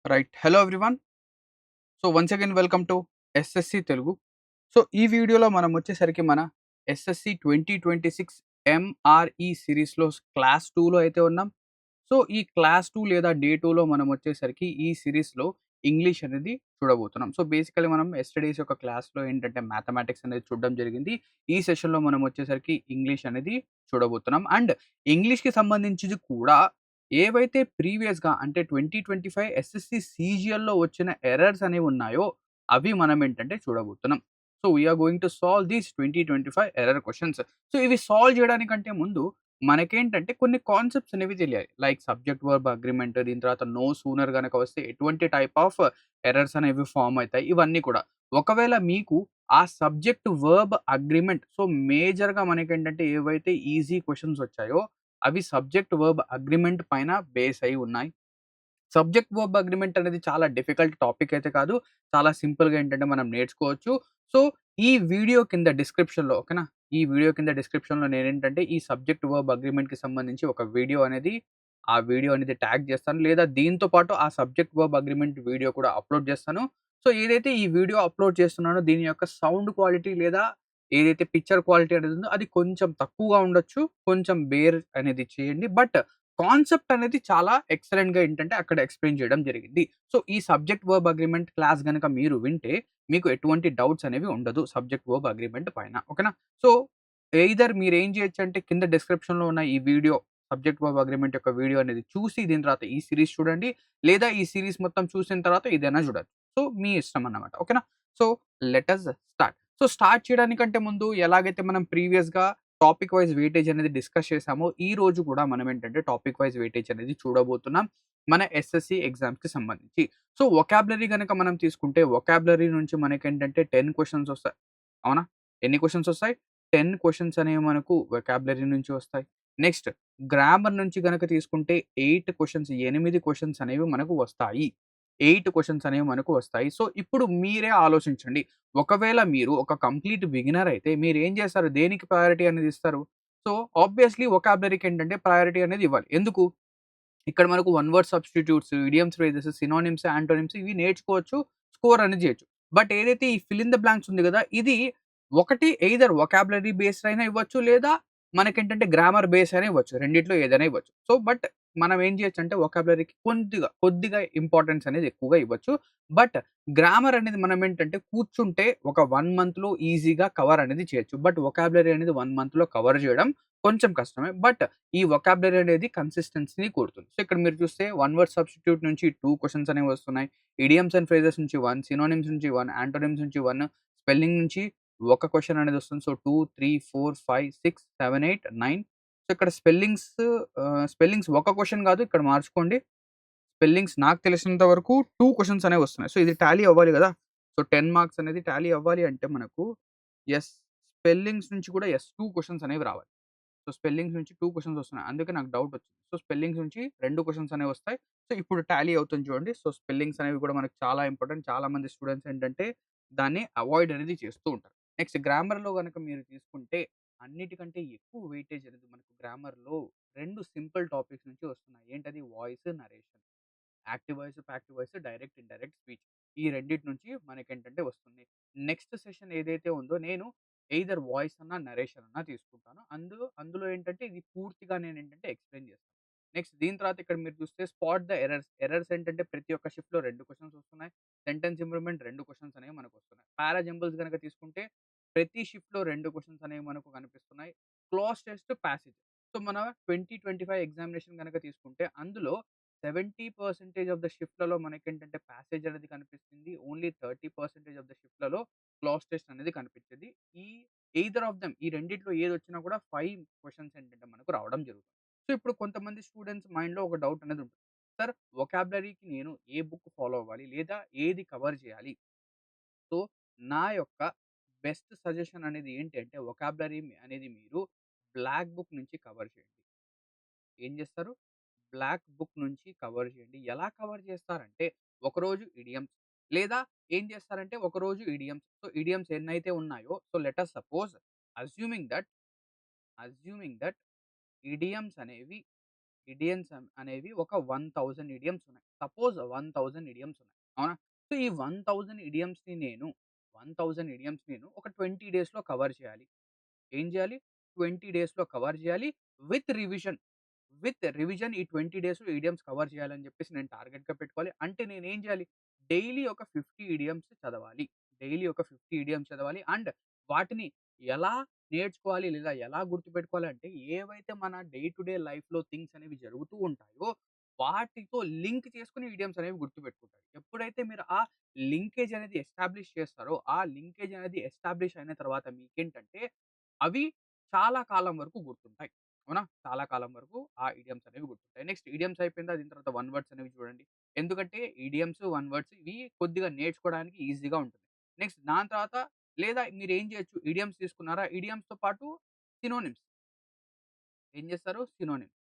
Right. Hello everyone. So, once again welcome to SSC Telugu. So, ఈ వీడియోలో మనం వచ్చేసరికి మన ఎస్ఎస్‌సి 2026 ఎంఆర్‌ఈ సీరీస్‌లో క్లాస్ 2లో అయితే ఉన్నాం. సో, ఈ క్లాస్ 2 లేదా డే 2లో మనం వచ్చేసరికి ఈ సీరీస్‌లో ఇంగ్లీష్ అనేది చూడబోతున్నాం. సో, బేసికల్లీ మనం యెస్టర్‌డేస్ యొక్క క్లాస్‌లో ఏంటంటే మ్యాథమెటిక్స్ అనేది చూడడం జరిగింది. ఈ సెషన్‌లో మనం వచ్చేసరికి ఇంగ్లీష్ అనేది చూడబోతున్నాం. అండ్ ఇంగ్లీష్‌కి సంబంధించింది కూడా ఏవైతే ప్రీవియస్‌గా అంటే 2025 ఎస్ఎస్‌సి సీజీఎల్‌లో వచ్చిన ఎర్రర్స్ అనేవి ఉన్నాయో అవి మనం ఏంటంటే చూడబోతున్నాం. So, we are going to solve these 2025 error questions. So, ఇవి సాల్వ్ చేయడానికంటే ముందు మనకేంటంటే కొన్ని కాన్సెప్ట్స్ అనేవి తెలియాలి. లైక్ సబ్జెక్ట్ వర్బ్ అగ్రీమెంట్, దీని తర్వాత నో సూనర్ గనక వస్తే ఎటువంటి టైప్ ఆఫ్ ఎర్రర్స్ అనేవి ఫార్మ్ అయితాయి. ఇవన్నీ కూడా. ఒకవేళ మీకు ఆ సబ్జెక్ట్ వర్బ్ అగ్రీమెంట్ సో, మేజర్‌గా మనకేంటంటే ఏవైతే ఈజీ క్వెషన్స్ వచ్చాయో అవి సబ్జెక్ట్ వర్బ్ అగ్రీమెంట్ పైన బేస్ అయ్యి ఉన్నాయి. సబ్జెక్ట్ వర్బ్ అగ్రీమెంట్ అనేది చాలా డిఫికల్ట్ టాపిక్ అయితే కాదు. చాలా సింపుల్‌గా ఏంటంటే మనం నేర్చుకోవచ్చు. సో, ఈ వీడియో కింద డిస్క్రిప్షన్‌లో ఓకేనా? ఈ వీడియో కింద డిస్క్రిప్షన్‌లో నేనేంటంటే ఈ సబ్జెక్ట్ వర్బ్ అగ్రీమెంట్‌కి సంబంధించి ఒక వీడియో అనేది ఆ వీడియో అనేది ట్యాగ్ చేస్తాను. లేదా దీంతో పాటు ఆ సబ్జెక్ట్ వర్బ్ అగ్రీమెంట్ వీడియో కూడా అప్‌లోడ్ చేస్తాను. సో, ఏదైతే ఈ వీడియో అప్‌లోడ్ చేస్తున్నానో దీని యొక్క సౌండ్ క్వాలిటీ లేదా ఏదైతే పిక్చర్ క్వాలిటీ అనేది ఉందో అది కొంచెం తక్కువగా ఉండొచ్చు. కొంచెం బేర్ అనేది చేయండి. బట్ కాన్సెప్ట్ అనేది చాలా ఎక్సలెంట్‌గా ఏంటంటే అక్కడ ఎక్స్‌ప్లెయిన్ చేయడం జరిగింది. సో, ఈ సబ్జెక్ట్ వర్బ్ అగ్రీమెంట్ క్లాస్ గనక మీరు వింటే మీకు ఎటువంటి డౌట్స్ అనేవి ఉండదు సబ్జెక్ట్ వర్బ్ అగ్రీమెంట్ పైన. ఓకేనా? సో, ఎయిదర్ మీరేం చేయొచ్చంటే కింద డిస్క్రిప్షన్‌లో ఉన్న ఈ వీడియో సబ్జెక్ట్ వర్బ్ అగ్రీమెంట్ యొక్క వీడియో అనేది చూసి దీని తర్వాత ఈ సీరీస్ చూడండి. లేదా ఈ సీరీస్ మొత్తం చూసిన తర్వాత ఇదైనా చూడొచ్చు. సో, మీ ఇష్టం అన్నమాట. ఓకేనా? So, let us start. So, start చేయడానికంటే ముందు ఎలాగైతే మనం ప్రీవియస్‌గా టాపిక్ వైస్ వెయిటేజ్ అనేది డిస్కస్ చేసామో, ఈ రోజు కూడా మనం ఏంటంటే టాపిక్ వైస్ వెయిటేజ్ అనేది చూడబోతున్నాం. మన ఎస్ఎస్‌సి ఎగ్జామ్స్‌కి సంబంధించి. సో, వొకాబులరీ గనక మనం తీసుకుంటే వొకాబులరీ నుంచి మనకేంటంటే 10 క్వెషన్స్ వస్తాయి. అవునా? ఎన్ని క్వెషన్స్ వస్తాయి? 10 క్వెషన్స్ అనేవి మనకు వొకాబులరీ నుంచి వస్తాయి. నెక్స్ట్ గ్రామర్ నుంచి గనక తీసుకుంటే 8 క్వెషన్స్ 8 క్వెషన్స్ అనేవి మనకు వస్తాయి. 8 క్వెషన్స్ అనేవి మనకు వస్తాయి. సో, ఇప్పుడు మీరే ఆలోచించండి. ఒకవేళ మీరు ఒక కంప్లీట్ బిగినర్ అయితే మీరేం చేస్తారు? దేనికి ప్రయారిటీ అనేది ఇస్తారు? సో, ఆబ్వియస్‌లీ వొకాబులరీకి ఏంటంటే ప్రయారిటీ అనేది ఇవ్వాలి. ఎందుకు? ఇక్కడ మనకు one word substitutes, idioms, phrases, synonyms, antonyms ఇవి నేర్చుకోవచ్చు. స్కోర్ అనేది చేయొచ్చు. బట్ ఏదైతే ఈ ఫిల్ ఇన్ ద బ్లాంక్స్ ఉంది గదా! ఇది ఒకటి ఎయిదర్ వొకాబులరీ బేస్డ్ అయినా ఇవ్వచ్చు. లేదా మనకేంటంటే గ్రామర్ బేస్ అయినా ఇవ్వచ్చు. రెండిట్లో ఏదైనా ఇవ్వచ్చు. సో, బట్ మనం ఏం చేయొచ్చంటే వొకాబులరీకి కొద్దిగా ఇంపార్టెన్స్ అనేది ఎక్కువగా ఇవ్వచ్చు. బట్ గ్రామర్ అనేది మనం ఏంటంటే కూర్చుంటే ఒక 1 మంత్‌లో ఈజీగా కవర్ అనేది చేయొచ్చు. బట్ వొకాబులరీ అనేది 1 మంత్‌లో కవర్ చేయడం కొంచెం కష్టమే. బట్ ఈ వొకాబులరీ అనేది కన్సిస్టెన్సీని కోరుతుంది. సో, ఇక్కడ మీరు చూస్తే వన్ వర్డ్ సబ్స్టిట్యూట్ నుంచి 2 క్వెషన్స్ అనేవి వస్తున్నాయి. ఇడియమ్స్ అండ్ ఫ్రేజెస్ నుంచి 1, సినోనిమ్స్ నుంచి 1, యాంటోనిమ్స్ నుంచి 1, స్పెల్లింగ్ నుంచి ఒక క్వెషన్ అనేది వస్తుంది. సో, 2, 3, 4, 5, 6, 7, 8, 9 సో, ఇక్కడ స్పెల్లింగ్స్ ఒక క్వెషన్ కాదు ఇక్కడ మార్చుకోండి. స్పెల్లింగ్స్ నాకు తెలిసినంత వరకు 2 క్వెషన్స్ అనేవి వస్తున్నాయి. సో, ఇది టాలీ అవ్వాలి గదా! సో, 10 మార్క్స్ అనేది టాలీ అవ్వాలి అంటే మనకు యెస్ స్పెల్లింగ్స్ నుంచి కూడా 2 క్వెషన్స్ అనేవి రావాలి. సో, స్పెల్లింగ్స్ నుంచి 2 క్వెషన్స్ వస్తున్నాయి. అందుకే నాకు డౌట్ వచ్చింది. సో, స్పెల్లింగ్స్ నుంచి 2 క్వెషన్స్ అనేవి వస్తాయి. సో, ఇప్పుడు టాలీ అవుతుంది చూడండి. సో, స్పెల్లింగ్స్ అనేవి కూడా మనకు చాలా ఇంపార్టెంట్. చాలా మంది స్టూడెంట్స్ ఏంటంటే దాన్ని అవాయిడ్ అనేది చేస్తూ ఉంటారు. నెక్స్ట్ గ్రామర్‌లో గనక మీరు తీసుకుంటే అన్నిటికంటే ఎక్కువ వెయిటేజ్ అనేది మనకు గ్రామర్‌లో 2 సింపుల్ టాపిక్స్ నుంచి వస్తున్నాయి. ఏంటది? Voice, narration. Active voice, passive voice, direct, indirect speech. ఈ రెండిటి నుంచి మనకేంటంటే వస్తుంది. నెక్స్ట్ సెషన్ ఏదైతే ఉందో నేను ఎయిదర్ వాయిస్ అన్నా, నరేషన్ అన్నా తీసుకుంటాను. అందులో ఏంటంటే ఇది పూర్తిగా నేనేంటంటే ఎక్స్‌ప్లెయిన్ చేస్తాను. నెక్స్ట్ దీని తర్వాత ఇక్కడ మీరు చూస్తే స్పాట్ ద ఎర్రర్స్. ఎర్రర్స్ ఏంటంటే ప్రతి ఒక్క షిఫ్ట్‌లో 2 క్వెషన్స్ వస్తున్నాయి. సెంటెన్స్ ఇంప్రూవ్‌మెంట్ 2 క్వెషన్స్ అనేవి మనకొస్తున్నాయి. పారాజంబుల్స్ గనక తీసుకుంటే ప్రతి షిఫ్ట్‌లో 2 క్వెషన్స్ అనేవి మనకు కనిపిస్తున్నాయి. Clause test, passage. సో, మన 2025 ఎగ్జామినేషన్ గనక తీసుకుంటే అందులో 70% ఆఫ్ ద షిఫ్ట్‌లలో మనకేంటంటే ప్యాసేజ్ అనేది కనిపిస్తుంది. ఓన్లీ 30% ఆఫ్ ద షిఫ్ట్‌లలో క్లాస్ టెస్ట్ అనేది కనిపించేది. ఈ ఎయిదర్ ఆఫ్ దెమ్ ఈ రెండిట్లో ఏదొచ్చినా కూడా 5 క్వెషన్స్ ఏంటంటే మనకు రావడం జరుగుతుంది. సో, ఇప్పుడు కొంతమంది స్టూడెంట్స్ మైండ్‌లో ఒక డౌట్ అనేది ఉంటుంది. సార్ వొకాబులరీకి నేను ఏ బుక్ ఫాలో అవ్వాలి? లేదా ఏది కవర్ చేయాలి? సో, నా యొక్క బెస్ట్ సజెషన్ అనేది ఏంటి అంటే వొకాబులరీ అనేది మీరు బ్లాక్ బుక్ నుంచి కవర్ చేయండి. ఏం చేస్తారు? బ్లాక్ బుక్ నుంచి కవర్ చేయండి. ఎలా కవర్ చేస్తారంటే, ఒకరోజు ఇడియమ్స్ లేదా ఏం చేస్తారంటే, ఒకరోజు ఇడియమ్స్. సో, ఇడియమ్స్ ఎన్నైతే ఉన్నాయో so, let us suppose assuming that, assuming that idioms అనేవి ఇడియమ్స్ అనేవి ఒక 1000 ఇడియమ్స్ ఉన్నాయి. సపోజ్ 1000 ఇడియమ్స్ ఉన్నాయి. అవునా? సో, ఈ 1000 ఇడియమ్స్‌ని నేను 1000 ఇడియమ్స్‌ని నేను ఒక 20 డేస్‌లో కవర్ చేయాలి. ఏం చేయాలి? 20 డేస్‌లో కవర్ చేయాలి. With revision. విత్ రివిజన్ ఈ 20 డేస్‌లో ఇడియమ్స్ కవర్ చేయాలని చెప్పేసి నేను టార్గెట్‌గా పెట్టుకోవాలి. అంటే నేనేం చేయాలి? డైలీ ఒక 50 ఇడియమ్స్ చదవాలి. డైలీ ఒక 50 ఇడియమ్స్ చదవాలి. అండ్ వాటిని ఎలా నేర్చుకోవాలి లేదా ఎలా గుర్తుపెట్టుకోవాలి అంటే ఏవైతే మన డే టు డే లైఫ్‌లో థింగ్స్ అనేవి జరుగుతూ ఉంటాయో వాటితో లింక్ చేసుకొని ఇడియమ్స్ అనేవి గుర్తుపెట్టుకుంటారు. ఎప్పుడైతే మీరు ఆ లింకేజ్ అనేది ఎస్టాబ్లిష్ చేస్తారో, ఆ లింకేజ్ అనేది ఎస్టాబ్లిష్ అయిన తర్వాత మీకేంటంటే అవి చాలా కాలం వరకు గుర్తుంటాయి. అవునా? చాలా కాలం వరకు ఆ ఇడియమ్స్ అనేవి గుర్తుంటాయి. నెక్స్ట్ ఇడియమ్స్ అయిపోయిందా దీని తర్వాత వన్ వర్డ్స్ అనేవి చూడండి. ఎందుకంటే ఇడియమ్స్, వన్ వర్డ్స్ ఇవి కొద్దిగా నేర్చుకోవడానికి ఈజీగా ఉంటుంది. నెక్స్ట్ దాని తర్వాత లేదా మీరేం చేయొచ్చు ఇడియమ్స్ తీసుకున్నారా? ఇడియమ్స్‌తో పాటు సినోనిమ్స్ ఏం చేస్తారు? సినోనిమ్స్.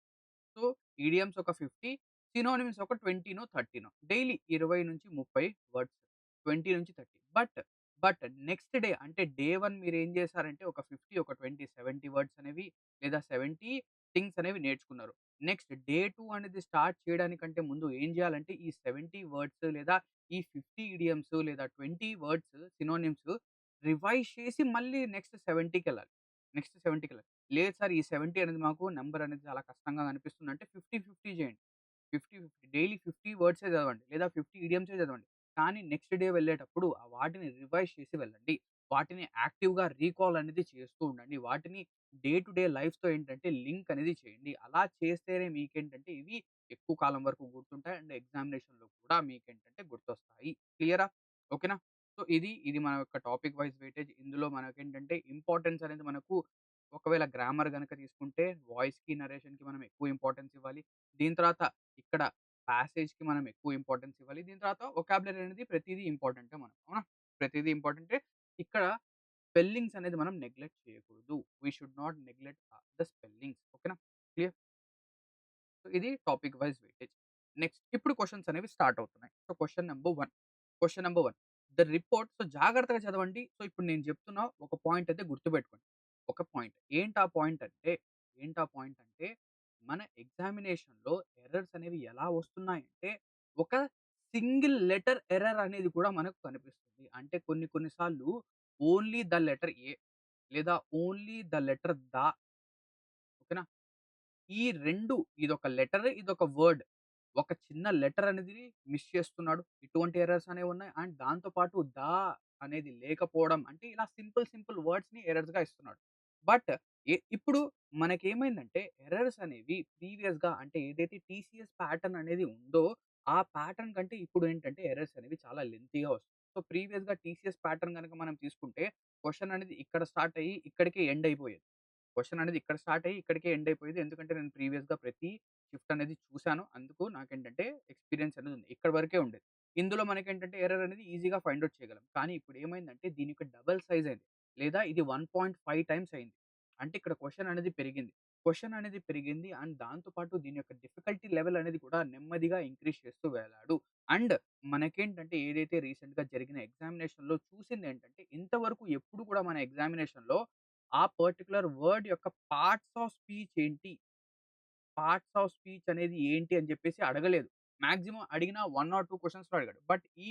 సో, ఈడియమ్స్ ఒక 50, సినోనిమ్స్ ఒక 20నో, 30నో daily 20-30 words. 20-30 but next day అంటే డే 1 మీరేం చేశారంటే ఒక 50, ఒక 20, 70 వర్డ్స్ అనేవి లేదా 70 థింగ్స్ అనేవి నేర్చుకున్నారు. నెక్స్ట్ డే 2 అనేది స్టార్ట్ చేయడానికంటే ముందు ఏం చేయాలంటే ఈ 70 వర్డ్స్ లేదా ఈ 50 ఇడియమ్స్ లేదా 20 వర్డ్స్ సినోనిమ్స్ రివైజ్ చేసి మళ్ళీ నెక్స్ట్ 70కెళ్ళాలి. నెక్స్ట్ 70కెళ్ళాలి. లేదు సార్ ఈ 70 అనేది మాకు నంబర్ అనేది చాలా కష్టంగా అనిపిస్తుందంటే 50, 50 చేయండి. 50, 50 డైలీ 50 వర్డ్సే చదవండి. లేదా 50 ఇడియమ్సే చదవండి. కానీ నెక్స్ట్ డే వెళ్ళేటప్పుడు వాటిని రివైజ్ చేసి వెళ్ళండి. వాటిని యాక్టివ్‌గా రీకాల్ అనేది చేస్తూ ఉండండి. వాటిని డే టు డే లైఫ్‌తో ఏంటంటే లింక్ అనేది చేయండి. అలా చేస్తేనే మీకేంటంటే ఇవి ఎక్కువ కాలం వరకు గుర్తుంటాయి. అండ్ ఎగ్జామినేషన్‌లో కూడా మీకేంటంటే గుర్తొస్తాయి. క్లియరా? ఓకేనా? సో, ఇది మన యొక్క టాపిక్ వైస్ వెయిటేజ్. ఇందులో మనకేంటంటే ఇంపార్టెన్స్ అనేది మనకు ఒకవేళ గ్రామర్ గనక తీసుకుంటే వాయిస్‌కి, నరేషన్‌కి మనం ఎక్కువ ఇంపార్టెన్స్ ఇవ్వాలి. దీని తర్వాత ఇక్కడ ప్యాసేజ్‌కి మనం ఎక్కువ ఇంపార్టెన్స్ ఇవ్వాలి. దీని తర్వాత వొకాబులరీ అనేది ప్రతీదీ ఇంపార్టెంటే మనకు. అవునా? ప్రతీదీ ఇంపార్టెంటే. ఇక్కడ స్పెల్లింగ్స్ అనేది మనం నెగ్లెక్ట్ చేయకూడదు. We should not neglect the spellings. ఓకేనా? క్లియర్? సో, ఇది టాపిక్ వైస్ వెయిటేజ్. నెక్స్ట్ ఇప్పుడు క్వెషన్స్ అనేవి స్టార్ట్ అవుతున్నాయి. So, question number 1 the report so, జాగ్రత్తగా చదవండి. సో, ఇప్పుడు నేను చెప్తున్న ఒక పాయింట్ అయితే గుర్తుపెట్టుకోండి. ఒక పాయింట్. ఏంటా పాయింట్ అంటే మన ఎగ్జామినేషన్‌లో ఎర్రర్స్ అనేవి ఎలా వస్తున్నాయంటే ఒక సింగిల్ లెటర్ ఎర్రర్ అనేది కూడా మనకు కనిపిస్తుంది. అంటే కొన్ని కొన్ని సార్లు ఓన్లీ ద లెటర్ ఏ లేదా ఓన్లీ ద లెటర్ ద ఓకేనా? ఈ 2 ఇదొక లెటర్, ఇదొక వర్డ్. ఒక చిన్న లెటర్ అనేది మిస్ చేస్తున్నాడు. ఇటువంటి ఎర్రర్స్ అనేవున్నాయి. అండ్ దాంతో పాటు అనేది లేకపోవడం అంటే ఇలా సింపుల్ వర్డ్స్‌ని ఎర్రర్స్‌గా ఇస్తున్నాడు. బట్ ఇప్పుడు మనకేమైందంటే ఎర్రర్స్ అనేవి ప్రీవియస్‌గా అంటే ఏదైతే టీసీఎస్ ప్యాటర్న్ అనేది ఉందో, ఆ ప్యాటర్న్ కంటే ఇప్పుడు ఏంటంటే ఎర్రర్స్ అనేవి చాలా లెంతీగా వస్తున్నాయి. సో, ప్రీవియస్‌గా టీసీఎస్ ప్యాటర్న్ గనక మనం తీసుకుంటే క్వెషన్ అనేది ఇక్కడ స్టార్ట్ అయ్యి ఇక్కడికే ఎండ్ అయిపోయేది. క్వెషన్ అనేది ఇక్కడ స్టార్ట్ అయ్యి ఇక్కడికే ఎండ్ అయిపోయేది. ఎందుకంటే నేను ప్రీవియస్‌గా ప్రతి షిఫ్ట్ అనేది చూసాను. అందుకు నాకేంటంటే ఎక్స్‌పీరియన్స్ అనేది ఉంది. ఇక్కడి వరకే ఉండేది. ఇందులో మనకేంటంటే ఎర్రర్ అనేది ఈజీగా ఫైండ్ ఔట్ చేయగలం. కానీ ఇప్పుడు ఏమైందంటే దీని యొక్క డబుల్ సైజ్ అయింది. లేదా ఇది 1.5 టైమ్స్ అయింది. అంటే ఇక్కడ క్వెషన్ అనేది పెరిగింది. క్వెషన్ అనేది పెరిగింది అండ్ దాంతో పాటు దీని యొక్క డిఫికల్టీ లెవెల్ అనేది కూడా నెమ్మదిగా ఇంక్రీజ్ చేస్తూ వెళ్ళాడు. అండ్ మనకేంటంటే ఏదైతే రీసెంట్‌గా జరిగిన ఎగ్జామినేషన్‌లో చూసిందేంటంటే ఇంతవరకు ఎప్పుడు కూడా మన ఎగ్జామినేషన్‌లో ఆ పర్టిక్యులర్ వర్డ్ యొక్క పార్ట్స్ ఆఫ్ స్పీచ్ ఏంటి? పార్ట్స్ ఆఫ్ స్పీచ్ అనేది ఏంటి అని చెప్పేసి అడగలేదు. మాక్సిమం అడిగిన 1 ఆర్ 2 క్వెషన్స్‌లో అడిగాడు. బట్ ఈ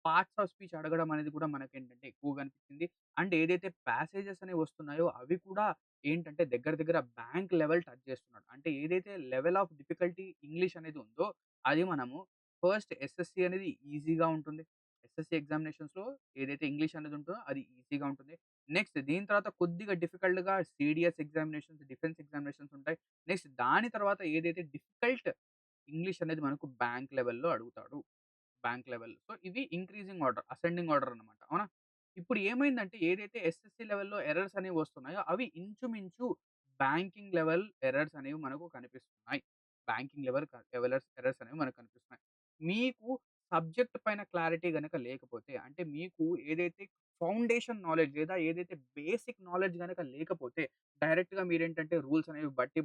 పార్ట్స్ ఆఫ్ స్పీచ్ అడగడం అనేది కూడా మనకేంటంటే ఎక్కువగా అనిపించింది. అండ్ ఏదైతే ప్యాసేజెస్ అనేవి వస్తున్నాయో అవి కూడా ఏంటంటే దగ్గర దగ్గర బ్యాంక్ లెవెల్ టచ్ చేస్తున్నాడు. అంటే ఏదైతే లెవెల్ ఆఫ్ డిఫికల్టీ ఇంగ్లీష్ అనేది ఉందో అది మనము ఫస్ట్ ఎస్ఎస్‌సి అనేది ఈజీగా ఉంటుంది. ఎస్ఎస్‌సి ఎగ్జామినేషన్స్‌లో ఏదైతే ఇంగ్లీష్ అనేది ఉంటుందో అది ఈజీగా ఉంటుంది. నెక్స్ట్ దీని తర్వాత కొద్దిగా డిఫికల్ట్‌గా సీడీఎస్ ఎగ్జామినేషన్స్, డిఫెన్స్ ఎగ్జామినేషన్స్ ఉంటాయి. నెక్స్ట్ దాని తర్వాత ఏదైతే డిఫికల్ట్ ఇంగ్లీష్ అనేది మనకు బ్యాంక్ లెవెల్‌లో అడుగుతాడు. Bank level. సో, ఇవి ఇంక్రీజింగ్ ఆర్డర్, అసెండింగ్ ఆర్డర్ అన్నమాట. అవునా? ఇప్పుడు ఏమైందంటే ఏదైతే ఎస్ఎస్‌సి లెవెల్‌లో ఎర్రర్స్ అనేవి వస్తున్నాయో అవి ఇంచుమించు బ్యాంకింగ్ లెవెల్ ఎర్రర్స్ అనేవి మనకు కనిపిస్తున్నాయి. బ్యాంకింగ్ లెవెల్ ఎర్రర్స్ అనేవి మనకు కనిపిస్తున్నాయి. మీకు సబ్జెక్ట్ పైన క్లారిటీ గనక లేకపోతే అంటే మీకు ఏదైతే ఫౌండేషన్ నాలెడ్జ్ లేదా ఏదైతే బేసిక్ నాలెడ్జ్ గనక లేకపోతే డైరెక్ట్‌గా మీరేంటంటే రూల్స్ అనేవి బట్టి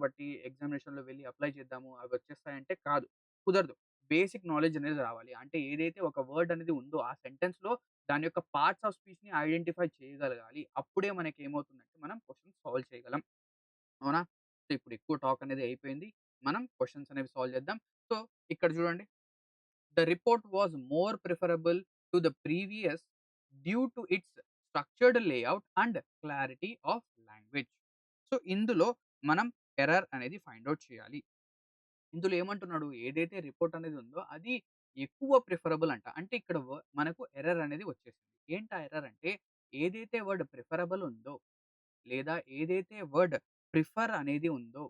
ఎగ్జామినేషన్‌లో వెళ్లి అప్లై చేద్దాము అవి వచ్చేస్తాయంటే కాదు. కుదరదు. బేసిక్ నాలెడ్జ్ అనేది రావాలి. అంటే ఏదైతే ఒక వర్డ్ అనేది ఉందో ఆ సెంటెన్స్‌లో దాని యొక్క పార్ట్స్ ఆఫ్ స్పీచ్‌ని ఐడెంటిఫై చేయగలగాలి. అప్పుడే మనకేమవుతుందంటే మనం క్వెషన్ సాల్వ్ చేయగలం. అవునా? సో, ఇప్పుడు ఎక్కువ టాక్ అనేది అయిపోయింది. మనం క్వెషన్స్ అనేవి సాల్వ్ చేద్దాం. సో, ఇక్కడ చూడండి. The report was more preferable to the previous due to it's structured layout and clarity of language. So, ఇందులో మనం ఎర్రర్ అనేది ఫైండ్ ఔట్ చేయాలి. ఇందులో ఏమంటున్నాడు? ఏదైతే రిపోర్ట్ అనేది ఉందో అది ఎక్కువ ప్రిఫరబుల్ అంట. అంటే ఇక్కడ మనకు ఎర్రర్ అనేది వచ్చేసింది. ఏంటా ఎర్రర్ అంటే ఏదైతే వర్డ్ ప్రిఫరబుల్ ఉందో లేదా ఏదైతే వర్డ్ ప్రిఫర్ అనేది ఉందో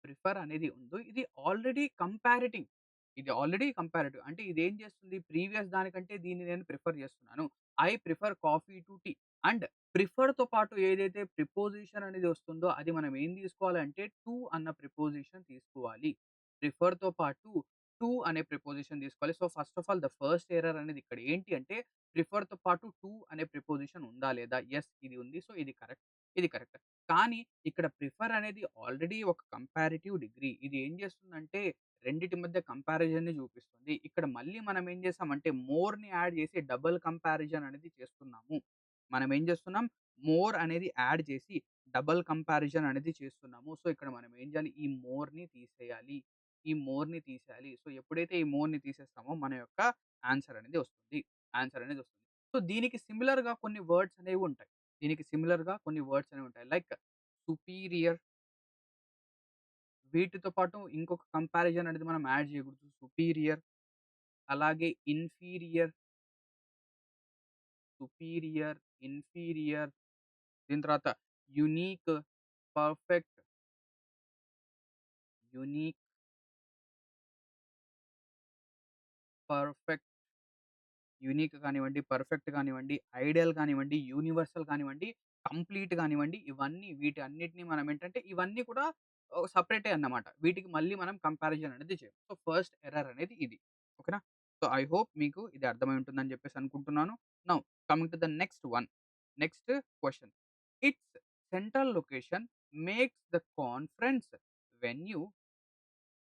ప్రిఫర్ అనేది ఉందో ఇది ఆల్రెడీ కంపారిటింగ్. ఇది ఆల్రెడీ కంపారిటివ్. అంటే ఇదేం చేస్తుంది ప్రీవియస్ దానికంటే దీన్ని నేను ప్రిఫర్ చేస్తున్నాను. I prefer coffee to tea. And ప్రిఫర్‌తో పాటు ఏదైతే ప్రిపోజిషన్ అనేది వస్తుందో అది మనం ఏం తీసుకోవాలంటే టు అన్న ప్రిపోజిషన్ తీసుకోవాలి. ప్రిఫర్‌తో పాటు టు అనే ప్రిపోజిషన్ తీసుకోవాలి. So, first of all the first error అనేది ఇక్కడ ఏంటి అంటే ప్రిఫర్‌తో పాటు టు అనే ప్రిపోజిషన్ ఉందా లేదా? యెస్ ఇది ఉంది. సో, ఇది కరెక్ట్. ఇది కరెక్ట్. కానీ ఇక్కడ ప్రిఫర్ అనేది ఆల్రెడీ ఒక కంపారిటివ్ డిగ్రీ. ఇది ఏం చేస్తుందంటే రెండిటి మధ్య కంపారిజన్‌ని చూపిస్తుంది. ఇక్కడ మళ్ళీ మనం ఏం చేసామంటే మోర్‌ని యాడ్ చేసి డబుల్ కంపారిజన్ అనేది చేస్తున్నాము. మనం ఏం చేస్తున్నాం? మోర్ అనేది యాడ్ చేసి డబుల్ కంపారిజన్ అనేది చేస్తున్నాము. సో, ఇక్కడ మనం ఏం చేయాలి? ఈ మోర్‌ని తీసేయాలి. ఈ మోర్‌ని తీసేయాలి. సో, ఎప్పుడైతే ఈ మోర్‌ని తీసేస్తామో మన యొక్క ఆన్సర్ అనేది వస్తుంది. ఆన్సర్ అనేది వస్తుంది. సో, దీనికి సిమిలర్‌గా కొన్ని వర్డ్స్ అనేవి ఉంటాయి. దీనికి సిమిలర్‌గా కొన్ని వర్డ్స్ అనేవి ఉంటాయి. లైక్ సుపీరియర్ వీటితో పాటు ఇంకొక కంపారిజన్ అనేది మనం యాడ్ చేయకూడదు. సుపీరియర్ అలాగే ఇన్ఫీరియర్, సుపీరియర్, ఇన్ఫీరియర్ దీని తర్వాత unique, perfect, unique, perfect, unique కానివ్వండి, పర్ఫెక్ట్ కానివ్వండి, ఐడియల్ కానివ్వండి, యూనివర్సల్ కానివ్వండి, కంప్లీట్ కానివ్వండి, ఇవన్నీ వీటి అన్నిటిని మనం ఏంటంటే ఇవన్నీ కూడా సెపరేటే అన్నమాట. వీటికి మళ్ళీ మనం కంపారిజన్ అనేది చేయం. సో, ఫస్ట్ ఎర్రర్ అనేది ఇది. ఓకేనా? సో, ఐ హోప్ మీకు ఇది అర్థమై ఉంటుందని చెప్పేసి అనుకుంటున్నాను. Now coming to the next one. Next question. It's central location makes the conference venue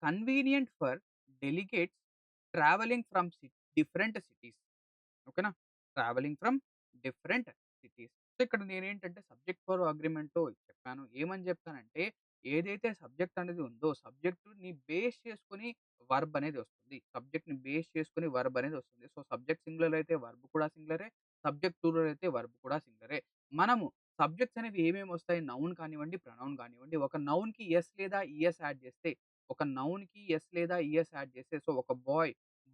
convenient for delegates travelling from different cities. ఓకేనా? Travelling from different cities. So, ఇక్కడ నేనేంటంటే సబ్జెక్ట్ ఫర్ అగ్రీమెంట్‌లో చెప్పాను. ఏమని చెప్పానంటే, ఏదైతే సబ్జెక్ట్ అనేది ఉందో, సబ్జెక్ట్‌ని బేస్ చేసుకొని వర్బ్ అనేది వస్తుంది. సబ్జెక్ట్‌ని బేస్ చేసుకొని వర్బ్ అనేది వస్తుంది. సో, సబ్జెక్ట్ సింగులర్ అయితే వర్బ్ కూడా సింగులరే. సబ్జెక్ట్ ప్లూరల్ అయితే వర్బ్ కూడా సింగులరే. మనము సబ్జెక్ట్స్ అనేవి ఏమేమి వస్తాయి? నౌన్ కానివ్వండి, ప్రొనౌన్ కానివ్వండి. ఒక నౌన్‌కి యెస్ లేదా ఈఎస్ యాడ్ చేస్తే, ఒక నౌన్‌కి యెస్ లేదా ఈఎస్ యాడ్ చేస్తే, సో, ఒక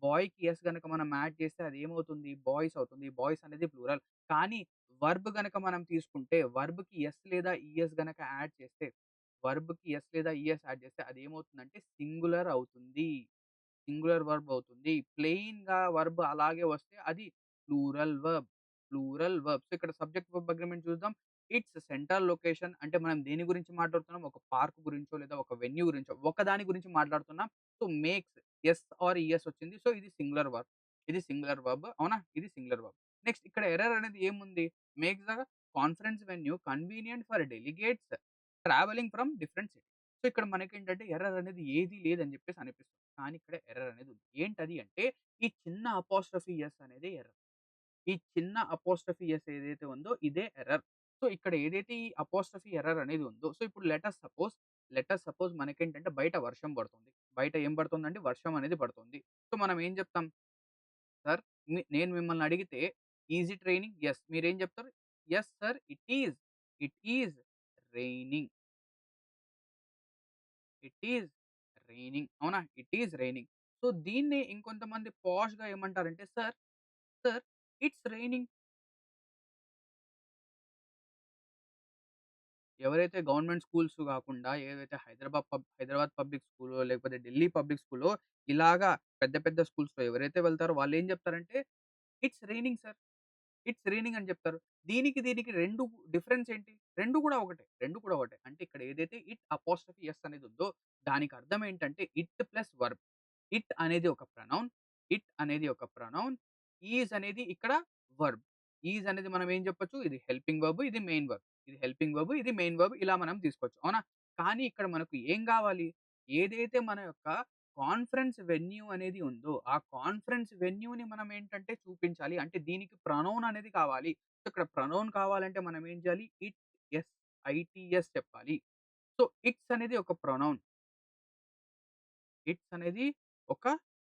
బాయ్‌కి యెస్ గనక మనం యాడ్ చేస్తే అదేమవుతుంది? బాయ్స్ అవుతుంది. బాయ్స్ అనేది ప్లూరల్. కానీ వర్బ్ గనక మనం తీసుకుంటే వర్బ్‌కి యెస్ లేదా ఈఎస్ గనక యాడ్ చేస్తే, వర్బ్‌కి యెస్ లేదా ఈఎస్ యాడ్ చేస్తే అదేమవుతుందంటే సింగులర్ అవుతుంది. సింగులర్ వర్బ్ అవుతుంది. ప్లెయిన్‌గా వర్బ్ అలాగే వస్తే అది plural verb. Plural verb. So, ఇక్కడ సబ్జెక్ట్ వర్బ్ అగ్రీమెంట్ చూద్దాం. ఇట్స్ సెంట్రల్ లొకేషన్ అంటే మనం దేని గురించి మాట్లాడుతున్నాం? ఒక పార్క్ గురించో లేదా ఒక వెన్యూ గురించో ఒకదాని గురించి మాట్లాడుతున్నాం. So, makes S or ES వచ్చింది. సో, ఇది సింగులర్ వర్బ్. ఇది సింగులర్ వర్బ్. అవునా? ఇది సింగులర్ వర్బ్. నెక్స్ట్ ఇక్కడ ఎర్రర్ అనేది ఏముంది? Makes the conference venue convenient for delegates travelling from different cities. So, ఇక్కడ మనకేంటంటే ఎర్రర్ అనేది ఏది లేదని చెప్పేసి అనిపిస్తుంది. కానీ ఇక్కడ ఎర్రర్ అనేది ఉంది. ఏంటది అంటే ఈ చిన్న అపోస్ట్రోఫీ ఎస్ అనేది ఎర్రర్. ఈ చిన్న అపోస్ట్రోఫీ ఎస్ ఏదైతే ఉందో ఇదే ఎర్రర్. సో, ఇక్కడ ఏదైతే ఈ అపోస్ట్రోఫీ ఎర్రర్ అనేది ఉందో సో, ఇప్పుడు లెట్ అస్ సపోజ్ మనకేంటంటే బయట వర్షం పడుతుంది. బయట ఏం పడుతుందండి? వర్షం అనేది పడుతుంది. సో, మనం ఏం చెప్తాం? సార్ నేను మిమ్మల్ని అడిగితే ఈజ్ ఇట్ రెయినింగ్? యెస్. మీరేం చెప్తారు? Yes sir it is. It is raining. It is raining. అవునా? It is raining. సో, దీన్నే ఇంకొంతమంది పాష్‌గా ఏమంటారంటే, సార్ ఇట్స్ రెయినింగ్. ఎవరైతే గవర్నమెంట్ స్కూల్స్ గాకుండా ఏదైతే హైదరాబాద్ పబ్లిక్ స్కూలో లేకపోతే ఢిల్లీ పబ్లిక్ స్కూలో ఇలాగా పెద్ద పెద్ద స్కూల్స్‌లో ఎవరైతే వెళ్తారో వాళ్ళేం జెప్తారంటే, ఇట్స్ రెయినింగ్ సార్. ఇట్స్ రీనింగ్ అని చెప్తారు. దీనికి 2 డిఫరెన్స్ ఏంటి? 2 కూడా ఒకటే. 2 కూడా ఒకటే. అంటే ఇక్కడ ఏదైతే ఇట్ అపోస్ట్రోఫీ ఎస్ అనేది ఉందో దానికి అర్థం ఏంటంటే ఇట్ ప్లస్ వర్బ్. ఇట్ అనేది ఒక ప్రొనౌన్. ఇట్ అనేది ఒక ప్రొనౌన్. ఈజ్ అనేది ఇక్కడ వర్బ్. ఈజ్ అనేది మనం ఏం చెప్పొచ్చు? ఇది హెల్పింగ్ వర్బ్. ఇది మెయిన్ వర్బ్. ఇది హెల్పింగ్ వర్బ్. ఇది మెయిన్ వర్బ్. ఇలా మనం తీసుకోవచ్చు. అవునా? కానీ ఇక్కడ మనకు ఏం గావాలి? ఏదైతే మన యొక్క కాన్ఫరెన్స్ వెన్యూ అనేది ఉందో, ఆ కాన్ఫరెన్స్ వెన్యూని మనం ఏంటంటే చూపించాలి. అంటే దీనికి ప్రొనౌన్ అనేది కావాలి. సో, ఇక్కడ ప్రొనౌన్ కావాలంటే మనం ఏం చేయాలి? ఇట్, యెస్, ఐటీఎస్ చెప్పాలి. సో, ఇట్స్ అనేది ఒక ప్రొనౌన్. ఇట్స్ అనేది ఒక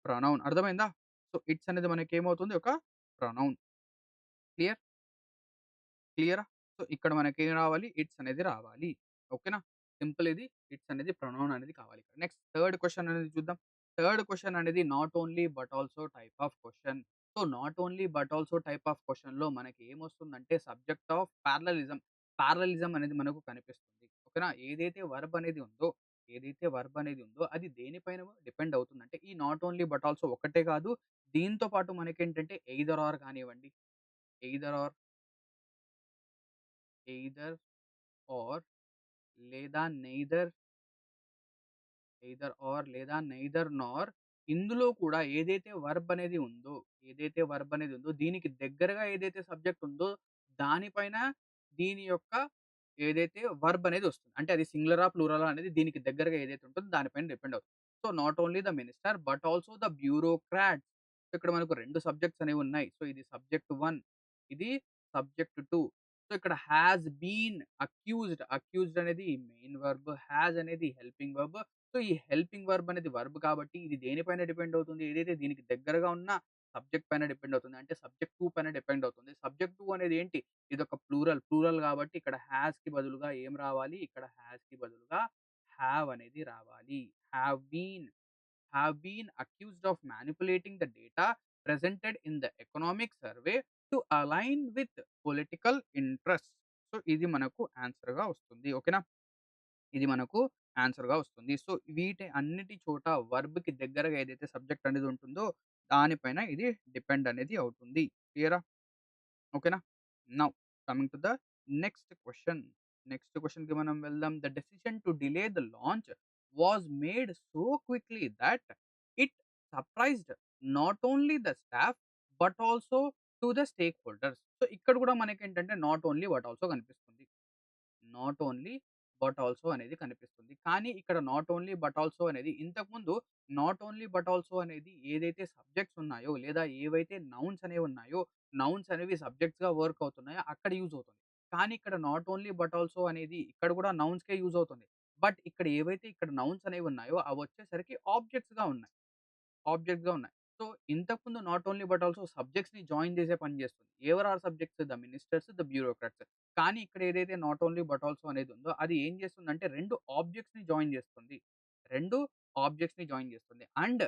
ప్రొనౌన్ అర్థమైందా? సో, ఇట్స్ అనేది మనకేమవుతుంది ఒక ప్రొనౌన్. క్లియర్? క్లియరా? సో, ఇక్కడ మనకేం రావాలి? ఇట్స్ అనేది రావాలి. ఓకేనా? సింపుల్ ఇది. ఇట్స్ అనేది ప్రొనౌన్ అనేది కావాలి. నెక్స్ట్ థర్డ్ క్వెషన్ అనేది చూద్దాం. థర్డ్ క్వెషన్ అనేది not only but also type of question. So, not only but also type of క్వెషన్‌లో మనకి ఏమొస్తుందంటే సబ్జెక్ట్ ఆఫ్ పారలెలిజం. పారలెలిజం అనేది మనకు కనిపిస్తుంది. ఓకేనా? ఏదైతే వర్బ్ అనేది ఉందో అది దేనిపైన డిపెండ్ అవుతుందంటే ఈ నాట్ ఓన్లీ బట్ ఆల్సో ఒక్కటే కాదు. దీంతో పాటు మనకేంటంటే ఎయిదర్ ఆర్ కానివ్వండి. ఎయిదర్ ఆర్, ఎయిదర్ ఆర్ లేదా నెయిదర్, లేదా నెయిదర్ నార్ ఇందులో కూడా ఏదైతే వర్బ్ అనేది ఉందో దీనికి దగ్గరగా ఏదైతే సబ్జెక్ట్ ఉందో దానిపైన దీని యొక్క ఏదైతే వర్బ్ అనేది వస్తుంది. అంటే అది సింగులరా, ప్లూరలా అనేది దీనికి దగ్గరగా ఏదైతే ఉంటుందో దానిపైన డిపెండ్ అవుతుంది. So, not only the minister but also the bureaucrats. ఇక్కడ మనకు 2 సబ్జెక్ట్స్ అనేవి ఉన్నాయి. సో, ఇది సబ్జెక్ట్ 1, ఇది సబ్జెక్ట్ 2. సో, ఇక్కడ హాస్ బీన్ అక్యూజ్డ్, అక్యూజ్డ్ అనేది మెయిన్ వర్బ్, హాస్ అనేది హెల్పింగ్ వర్బ్. సో, ఈ హెల్పింగ్ వర్బ్ అనేది వర్బ్ కాబట్టి ఇది దేనిపైన డిపెండ్ అవుతుంది? ఏదైతే దీనికి దగ్గరగా ఉన్న సబ్జెక్ట్ పైన డిపెండ్ అవుతుంది. అంటే సబ్జెక్ట్ 2 పైన డిపెండ్ అవుతుంది. సబ్జెక్ట్ 2 అనేది ఏంటి? ఇదొక ప్లూరల్. ప్లూరల్ కాబట్టి ఇక్కడ హాస్‌కి బదులుగా ఏం రావాలి? ఇక్కడ హాస్‌కి బదులుగా హావ్ అనేది రావాలి. Have been, accused of manipulating the data presented in the economic survey to align with political interests. So, ఇది మనకు ఆన్సర్‌గా వస్తుంది. ఓకేనా? ఇది మనకు ఆన్సర్‌గా వస్తుంది. సో, వీటి అన్నిటి చోట వర్బ్‌కి దగ్గరగా ఏదైతే సబ్జెక్ట్ అనేది ఉంటుందో, దానిపైన ఇది డిపెండ్ అనేది అవుతుంది. క్లియరా? ఓకేనా? Now coming to the next question. Next క్వెషన్‌కి మనం వెళ్దాం. The decision to delay the launch was made so quickly that it surprised not only the staff but also to the stakeholders. So, ఇక్కడ కూడా మనకేంటంటే not only but also కనిపిస్తుంది. Not only but also అనేది కనిపిస్తుంది. కానీ ఇక్కడ not only but also అనేది ఇంతకుముందు నాట్ ఓన్లీ బట్ ఆల్సో అనేది ఏదైతే సబ్జెక్ట్స్ ఉన్నాయో లేదా ఏవైతే నౌన్స్ అనేవి ఉన్నాయో, నౌన్స్ అనేవి సబ్జెక్ట్స్‌గా వర్క్ అవుతున్నాయో అక్కడ యూజ్ అవుతుంది. కానీ ఇక్కడ నాట్ ఓన్లీ బట్ ఆల్సో అనేది ఇక్కడ కూడా నౌన్స్‌కే యూజ్ అవుతుంది. బట్ ఇక్కడ ఏవైతే ఇక్కడ నౌన్స్ అనేవి ఉన్నాయో అవొచ్చేసరికి ఆబ్జెక్ట్స్‌గా ఉన్నాయి. ఆబ్జెక్ట్స్‌గా ఉన్నాయి. సో, ఇంతకుముందు నాట్ ఓన్లీ బట్ ఆల్సో సబ్జెక్ట్స్‌ని జాయిన్ చేసే పని చేస్తుంది. ఎవరు ఆ subjects? The ministers, the bureaucrats. కానీ ఇక్కడ ఏదైతే నాట్ ఓన్లీ బట్ ఆల్సో అనేది ఉందో అది ఏం చేస్తుందంటే 2 ఆబ్జెక్ట్స్‌ని జాయిన్ చేస్తుంది. 2 ఆబ్జెక్ట్స్‌ని జాయిన్ చేస్తుంది. అండ్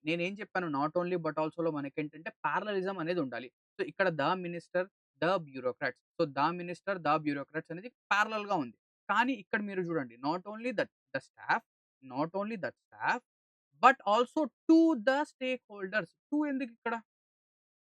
నేనేం చెప్పాను నాట్ ఓన్లీ బట్ ఆల్సోలో మనకేంటంటే పారలెలిజం అనేది ఉండాలి. సో, ఇక్కడ the minister, the bureaucrats. So, the minister, the bureaucrats అనేది పారలెల్‌గా ఉంది. కానీ ఇక్కడ మీరు చూడండి not only the staff, not only the staff but also to the stakeholders. To ఎందుకిక్కడ?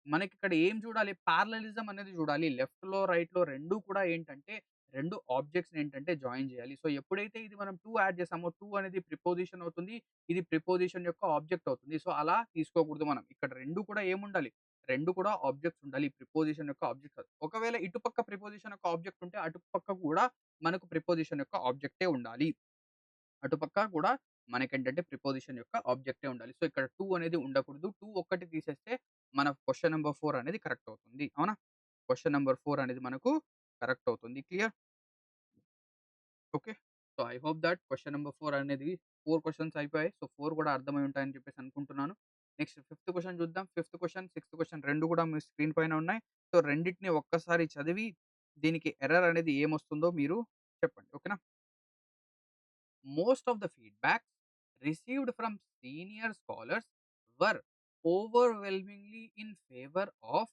మనకిక్కడ ఏం చూడాలి? పారలెలిజం అనేది చూడాలి. లెఫ్ట్‌లో, రైట్‌లో 2 కూడా ఏంటంటే 2 ఆబ్జెక్ట్స్‌ని ఏంటంటే జాయిన్ చేయాలి. సో, ఎప్పుడైతే ఇది మనం టు యాడ్ చేసామో టు అనేది ప్రిపోజిషన్ అవుతుంది. ఇది ప్రిపోజిషన్ యొక్క ఆబ్జెక్ట్ అవుతుంది. సో, అలా తీసుకోకూడదు మనం. ఇక్కడ 2 కూడా ఏముండాలి? 2 కూడా ఆబ్జెక్ట్స్ ఉండాలి. ప్రిపోజిషన్ యొక్క ఆబ్జెక్ట్ కాదు. ఒకవేళ ఇటుపక్క ప్రిపోజిషన్ యొక్క ఆబ్జెక్ట్ ఉంటే అటుపక్క కూడా మనకు ప్రిపోజిషన్ యొక్క ఆబ్జెక్టే ఉండాలి. అటుపక్క కూడా మనకేంటంటే ప్రిపోజిషన్ యొక్క ఆబ్జెక్టే ఉండాలి. సో, ఇక్కడ 2 అనేది ఉండకూడదు. 2 ఒక్కటి తీసేస్తే మన క్వెషన్ నంబర్ 4 అనేది కరెక్ట్ అవుతుంది. అవునా? క్వెషన్ నంబర్ 4 అనేది మనకు కరెక్ట్ అవుతుంది. Clear? Okay. So, I hope that question number 4 అనేది 4 క్వెషన్స్ అయిపోయాయి. సో, 4 కూడా అర్థమై ఉంటాయని చెప్పేసి అనుకుంటున్నాను. నెక్స్ట్ ఫిఫ్త్ క్వెషన్ చూద్దాం. ఫిఫ్త్ క్వెషన్, సిక్స్త్ క్వెషన్ 2 కూడా మీ స్క్రీన్ పైన ఉన్నాయి. సో, రెండిటిని ఒక్కసారి చదివి దీనికి ఎర్రర్ అనేది ఏమొస్తుందో మీరు చెప్పండి. ఓకేనా? Most of the feedback received from senior scholars were overwhelmingly in favor of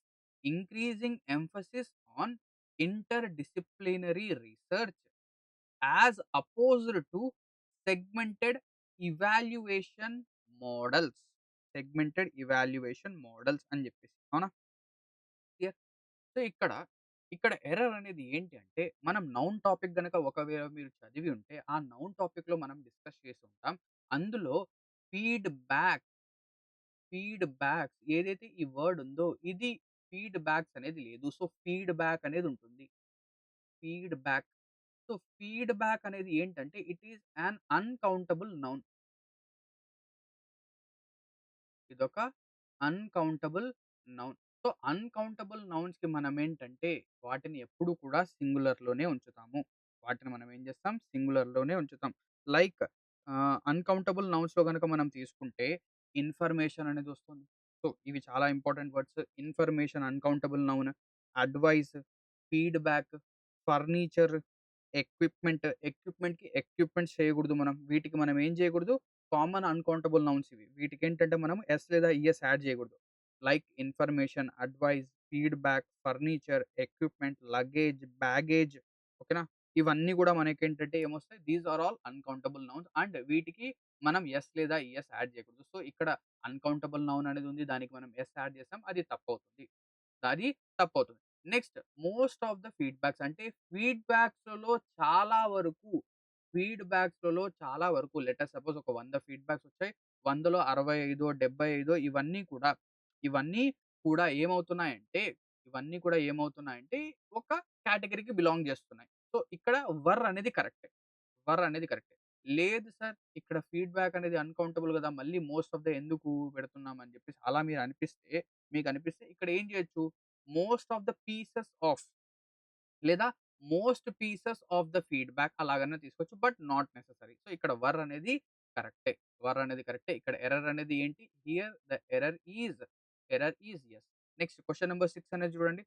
increasing emphasis on interdisciplinary research as opposed to segmented evaluation models. Segmented evaluation models అని చెప్పేసి. అవునా? క్లియర్? సో, ఇక్కడ ఎర్రర్ అనేది ఏంటి అంటే, మనం నౌన్ టాపిక్ గనక ఒకవేళ మీరు చదివి ఉంటే, ఆ నౌన్ టాపిక్‌లో మనం డిస్కస్ చేసి ఉంటాం. అందులో ఫీడ్‌బ్యాక్, ఏదైతే ఈ వర్డ్ ఉందో, ఇది ఫీడ్‌బ్యాక్స్ అనేది లేదు. సో, ఫీడ్‌బ్యాక్ అనేది ఉంటుంది. ఫీడ్‌బ్యాక్. సో, ఫీడ్‌బ్యాక్ అనేది ఏంటంటే, it is an uncountable noun. ఇదొక అన్‌కౌంటబుల్ నౌన్. సో, అన్‌కౌంటబుల్ నౌన్స్‌కి మనమేంటంటే, వాటిని ఎప్పుడు కూడా సింగులర్‌లోనే ఉంచుతాము. వాటిని మనం ఏం చేస్తాం? సింగులర్‌లోనే ఉంచుతాం. లైక్ అన్‌కౌంటబుల్ నౌన్స్‌లో గనక మనం తీసుకుంటే ఇన్ఫర్మేషన్ అనేదొస్తుంది. సో, ఇవి చాలా important words. Information uncountable noun, advice, feedback, furniture, ఎక్విప్‌మెంట్‌కి ఎక్విప్‌మెంట్స్ చేయకూడదు మనం. వీటికి మనం ఏం చేయకూడదు, కామన్ అన్‌కౌంటబుల్ నౌన్స్ ఇవి. వీటికేంటంటే మనం ఎస్ లేదా ఈఎస్ యాడ్ చేయకూడదు. Like information, advice, feedback, furniture, equipment, luggage, baggage ఓకేనా? ఇవన్నీ గూడా మనకేంటంటే ఏమొస్తాయి, these are all uncountable nouns and వీటికి మనం యెస్ లేదా ఈఎస్ యాడ్ చేయకూడదు. సో, ఇక్కడ అన్‌కౌంటబుల్ నౌన్ అనేది ఉంది. దానికి మనం యెస్ యాడ్ చేసాం. అది తప్పవుతుంది. అది తప్పవుతుంది. Next most of the feedbacks అంటే ఫీడ్‌బ్యాక్స్‌లలో చాలా వరకు చాలా వరకు లెట్ అస్ సపోజ్ ఒక 100 ఫీడ్‌బ్యాక్స్ వచ్చాయి. 100లో 65, 75 ఇవన్నీ కూడా ఏమవుతున్నాయంటే ఒక కేటగరీకి బిలాంగ్ చేస్తున్నాయి. సో, ఇక్కడ అనేది కరెక్టే. అనేది కరెక్టే. లేదు సార్ ఇక్కడ ఫీడ్‌బ్యాక్ అనేది అన్‌కౌంటబుల్ గదా! మళ్ళీ మోస్ట్ ఆఫ్ ద ఎందుకు పెడుతున్నాం అని జెప్పేసి అలా మీకనిపిస్తే ఇక్కడ ఏం జేయొచ్చు? Most of the pieces of లేదా most pieces of the feedback అలాగన్నా తీసుకోవచ్చు. But not necessary. సో, ఇక్కడ అనేది కరెక్టే. అనేది కరెక్టే. ఇక్కడ ఎర్రర్ అనేది ఏంటి? Here the error is yes. Next question number 6 అనేది చూడండి.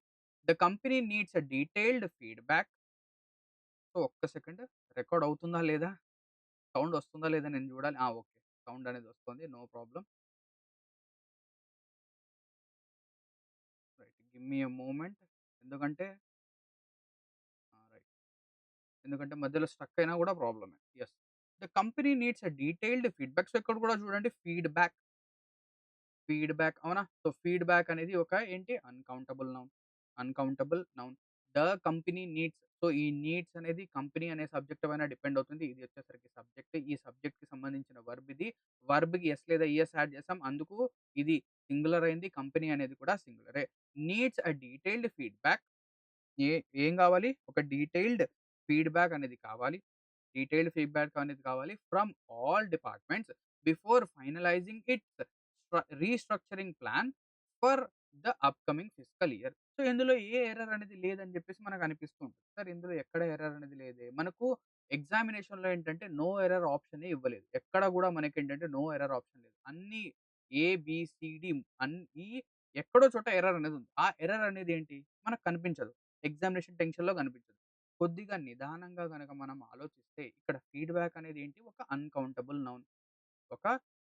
The company needs a detailed feedback. So, ఒక్క సెకండ్ రికార్డ్ అవుతుందా లేదా? సౌండ్ వస్తుందా లేదా నేను చూడాలి. ఓకే. సౌండ్ అనేది వస్తుంది. No problem. Right. Give me a moment. ఎందుకంటే రైట్. ఎందుకంటే మధ్యలో స్ట్రక్ అయినా కూడా ప్రాబ్లమే. Yes. The company needs a detailed feedback. So, ఇక్కడ కూడా చూడండి అవునా? సో, ఫీడ్‌బ్యాక్ అనేది ఒక ఏంటి uncountable noun. The company needs. So, ఈ నీడ్స్ అనేది కంపెనీ అనే సబ్జెక్ట్ పైన డిపెండ్ అవుతుంది. ఇది వచ్చేసరికి సబ్జెక్ట్. ఈ సబ్జెక్ట్‌కి సంబంధించిన వర్బ్ ఇది. వర్బ్‌కి యెస్ లేదా ఈఎస్ యాడ్ చేసాం. అందుకు ఇది సింగులర్ అయింది. కంపెనీ అనేది కూడా సింగులరే. Needs a detailed feedback. ఏ ఏం గావాలి? ఒక డీటెయిల్డ్ ఫీడ్‌బ్యాక్ అనేది కావాలి from all departments before finalising its restructuring plan for the upcoming fiscal year. So, ఇందులో ఏ ఎర్రర్ అనేది లేదని జెప్పేసి మనకు అనిపిస్తూ ఉంటుంది. సార్ ఇందులో ఎక్కడ ఎర్రర్ అనేది లేదే. మనకు ఎగ్జామినేషన్‌లో ఏంటంటే నో ఎర్రర్ ఆప్షనే ఇవ్వలేదు. ఎక్కడ గూడా మనకేంటంటే నో ఎర్రర్ ఆప్షన్ లేదు. అన్నీ ఏ, బి, సి, డి ఈ ఎక్కడో చోట ఎర్రర్ అనేది ఉంది. ఆ ఎర్రర్ అనేది ఏంటి? మనకు కనిపించదు. ఎగ్జామినేషన్ టెన్షన్‌లో కనిపించదు. కొద్దిగా నిదానంగా గనక మనం ఆలోచిస్తే ఇక్కడ ఫీడ్‌బ్యాక్ అనేది ఏంటి? ఒక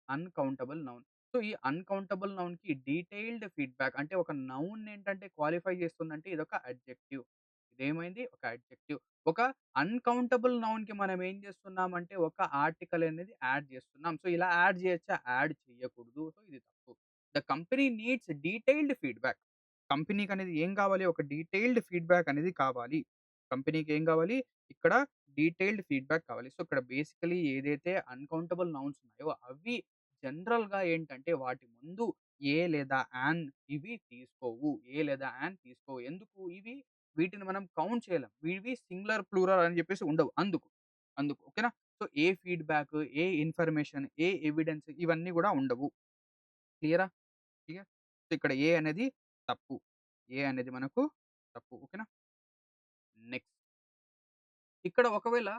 అన్‌కౌంటబుల్ నౌన్. సో, ఈ అన్‌కౌంటబుల్ నౌన్‌కి డీటెయిల్డ్ ఫీడ్‌బ్యాక్ అంటే ఒక నౌన్ ఏంటంటే క్వాలిఫై చేస్తుందంటే ఇదొక అడ్జెక్టివ్. ఇదేమైంది? ఒక అడ్జెక్టివ్. ఒక అన్‌కౌంటబుల్ నౌన్‌కి మనం ఏం చేస్తున్నామంటే ఒక ఆర్టికల్ అనేది యాడ్ చేస్తున్నాం. సో, ఇలా యాడ్ చేయొచ్చా? యాడ్ చేయకూడదు. సో, ఇది తప్పు. The company needs detailed feedback. కంపెనీకనేది ఏం కావాలి? ఒక డీటెయిల్డ్ ఫీడ్‌బ్యాక్ అనేది కావాలి. కంపెనీకి ఏం కావాలి? ఇక్కడ డీటెయిల్డ్ ఫీడ్‌బ్యాక్ కావాలి. సో, ఇక్కడ బేసికల్లీ ఏదైతే అన్‌కౌంటబుల్ నౌన్స్ ఉన్నాయో అవి జనరల్‌గా ఏంటంటే వాటి ముందు ఏ లేదా యాన్ ఇవి తీసుకోవు. ఏ లేదా యాన్ తీసుకోవు. ఎందుకు? వీటిని మనం కౌంట్ చేయలేం. ఇవి సింగులర్, ప్లూరల్ అని చెప్పేసి ఉండవు. ఓకేనా? సో, ఏ ఫీడ్‌బ్యాక్, ఏ ఇన్ఫర్మేషన్, ఏ ఎవిడెన్స్ ఇవన్నీ గూడా ఉండవు. క్లియరా? క్లియర్? సో, ఇక్కడ ఏ అనేది తప్పు. ఏ అనేది మనకు తప్పు. ఓకేనా? నెక్స్ట్. ఇక్కడ ఒకవేళ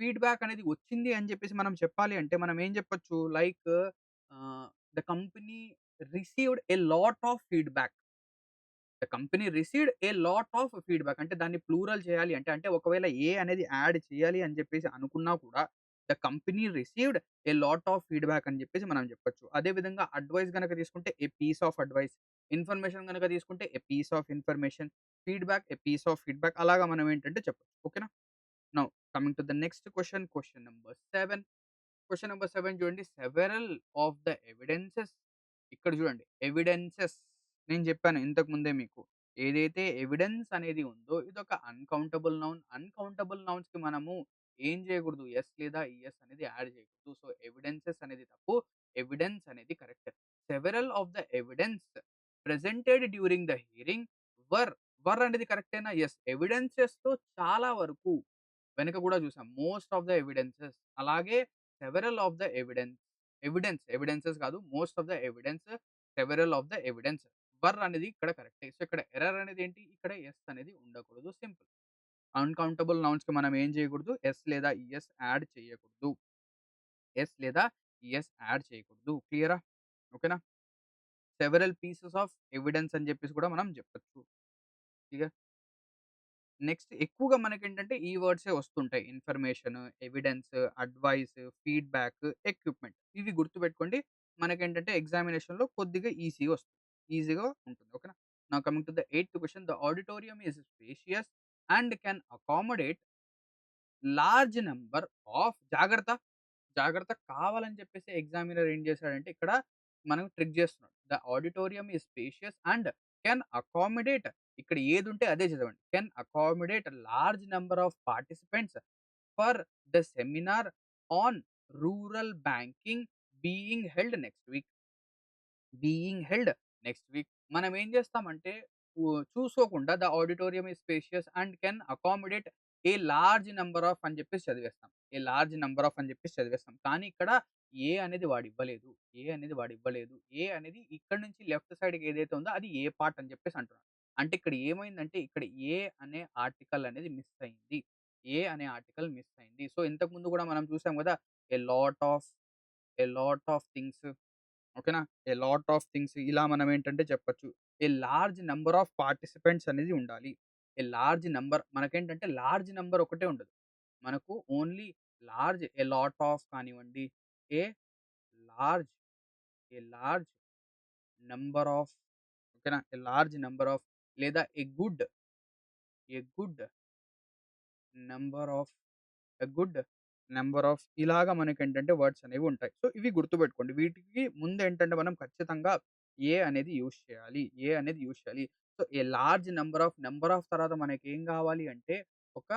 ఫీడ్‌బ్యాక్ అనేది వచ్చింది అని జెప్పేసి మనం చెప్పాలి అంటే మనం ఏం జెప్పొచ్చు? Like the company received a lot of feedback. The company received a lot of feedback. అంటే దాన్ని ప్లూరల్ చేయాలి అంటే ఒకవేళ ఏ అనేది యాడ్ చేయాలి అని జెప్పేసి అనుకున్నా కూడా the company received a lot of feedback అని జెప్పేసి మనం జెప్పొచ్చు. అదే విధంగా అడ్వైస్ గనక తీసుకుంటే a piece of advice. Information గనక తీసుకుంటే a piece of information. Feedback a piece of feedback అలాగా మనం ఏంటంటే చెప్పొచ్చు. ఓకేనా? Now coming to the next question. Question number 7. Question number 7 చూడండి. Several of the evidences. ఇక్కడ చూడండి. ఎవిడెన్సెస్ నేను చెప్పాను ఇంతకు ముందే మీకు. ఏదైతే ఎవిడెన్స్ అనేది ఉందో ఇదొక అన్‌కౌంటబుల్ నౌన్. అన్‌కౌంటబుల్ నౌన్స్‌కి మనము ఏం చేయకూడదు. యెస్ లేదా ఈఎస్ అనేది యాడ్ చేయకూడదు. సో, ఎవిడెన్సెస్ అనేది తప్పు. ఎవిడెన్స్ అనేది correct. Several of the evidence presented during the hearing were అనేది కరెక్టేనా? యెస్. ఎవిడెన్సెస్‌లో చాలా వరకు వెనక గూడా చూసాం. మోస్ట్ ఆఫ్ ద ఎవిడెన్సెస్ అలాగే సెవెరల్ ఆఫ్ ద ఎవిడెన్సెస్ కాదు. Most of the evidence, several of the evidence. అనేది ఇక్కడ కరెక్టే. సో, ఇక్కడ ఎర్రర్ అనేది ఏంటి? ఇక్కడ యెస్ అనేది ఉండకూడదు. సింపుల్. అన్‌కౌంటబుల్ నౌన్స్‌కి మనం ఏం చేయకూడదు? యెస్ లేదా ఈఎస్ యాడ్ చేయకూడదు. యెస్ లేదా యెస్ యాడ్ చేయకూడదు. క్లియరా? ఓకేనా? సెవెరల్ పీసెస్ ఆఫ్ ఎవిడెన్స్ అని జెప్పేసి కూడా మనం జెప్పొచ్చు. ఇగ నెక్స్ట్ ఎక్కువగా మనకేంటంటే ఈ వర్డ్సే వస్తుంటాయి. Information, evidence, advice, feedback, equipment. ఇవి గుర్తుపెట్టుకోండి. మనకేంటంటే ఎగ్జామినేషన్‌లో కొద్దిగా ఈజీగా వస్తుంది. ఈజీగా ఉంటుంది. ఓకేనా? Now coming to the eighth question. The auditorium is spacious and can accommodate large number of జాగ్రత్త, జాగ్రత్త కావాలని చెప్పేసి ఎగ్జామినర్ ఏం చేశాడంటే ఇక్కడ మనం ట్రిక్ చేస్తున్నాడు. The auditorium is spacious and can accommodate ఇక్కడ ఏదుంటే అదే చదవండి. Can accommodate large number of participants for the seminar on rural banking being held next week. Being held next week. మనం ఏం చేస్తామంటే చూసుకోకుండా the auditorium is spacious and can accommodate A large number of అని చెప్పేసి చదివేస్తాం. ఏ large number of అని చెప్పేసి చదివేస్తాం. కానీ ఇక్కడ ఏ అనేది వాడివ్వలేదు. ఏ అనేది వాడివ్వలేదు. ఏ అనేది ఇక్కడి నుంచి లెఫ్ట్ సైడ్‌కి ఏదైతే ఉందో అది ఏ పార్ట్ అని చెప్పేసి అంటున్నాడు. అంటే ఇక్కడ ఏమైందంటే ఇక్కడ ఏ అనే ఆర్టికల్ అనేది మిస్ అయింది. ఏ అనే ఆర్టికల్ మిస్ అయింది. సో ఇంతకుముందు కూడా మనం చూసాం కదా! A lot of, a lot of things ఓకేనా? ఎ లాట్ ఆఫ్ థింగ్స్ ఇలా మనం ఏంటంటే చెప్పొచ్చు. A large number of participants అనేది ఉండాలి. ఏ లార్జ్ నంబర్ మనకేంటంటే లార్జ్ నంబర్ ఒకటే ఉండదు. మనకు only large, a lot of కానివ్వండి, a large, a large number of ఓకేనా? ఏ లార్జ్ నంబర్ ఆఫ్ లేదా a good, a good number of, a good number of ఇలాగా మనకేంటంటే వర్డ్స్ అనేవి ఉంటాయి. సో, ఇవి గుర్తుపెట్టుకోండి. వీటికి ముందేంటంటే మనం ఖచ్చితంగా ఏ అనేది యూజ్ చేయాలి. ఏ అనేది యూజ్ చేయాలి. So, A large number of తర్వాత మనకేం కావాలి అంటే ఒక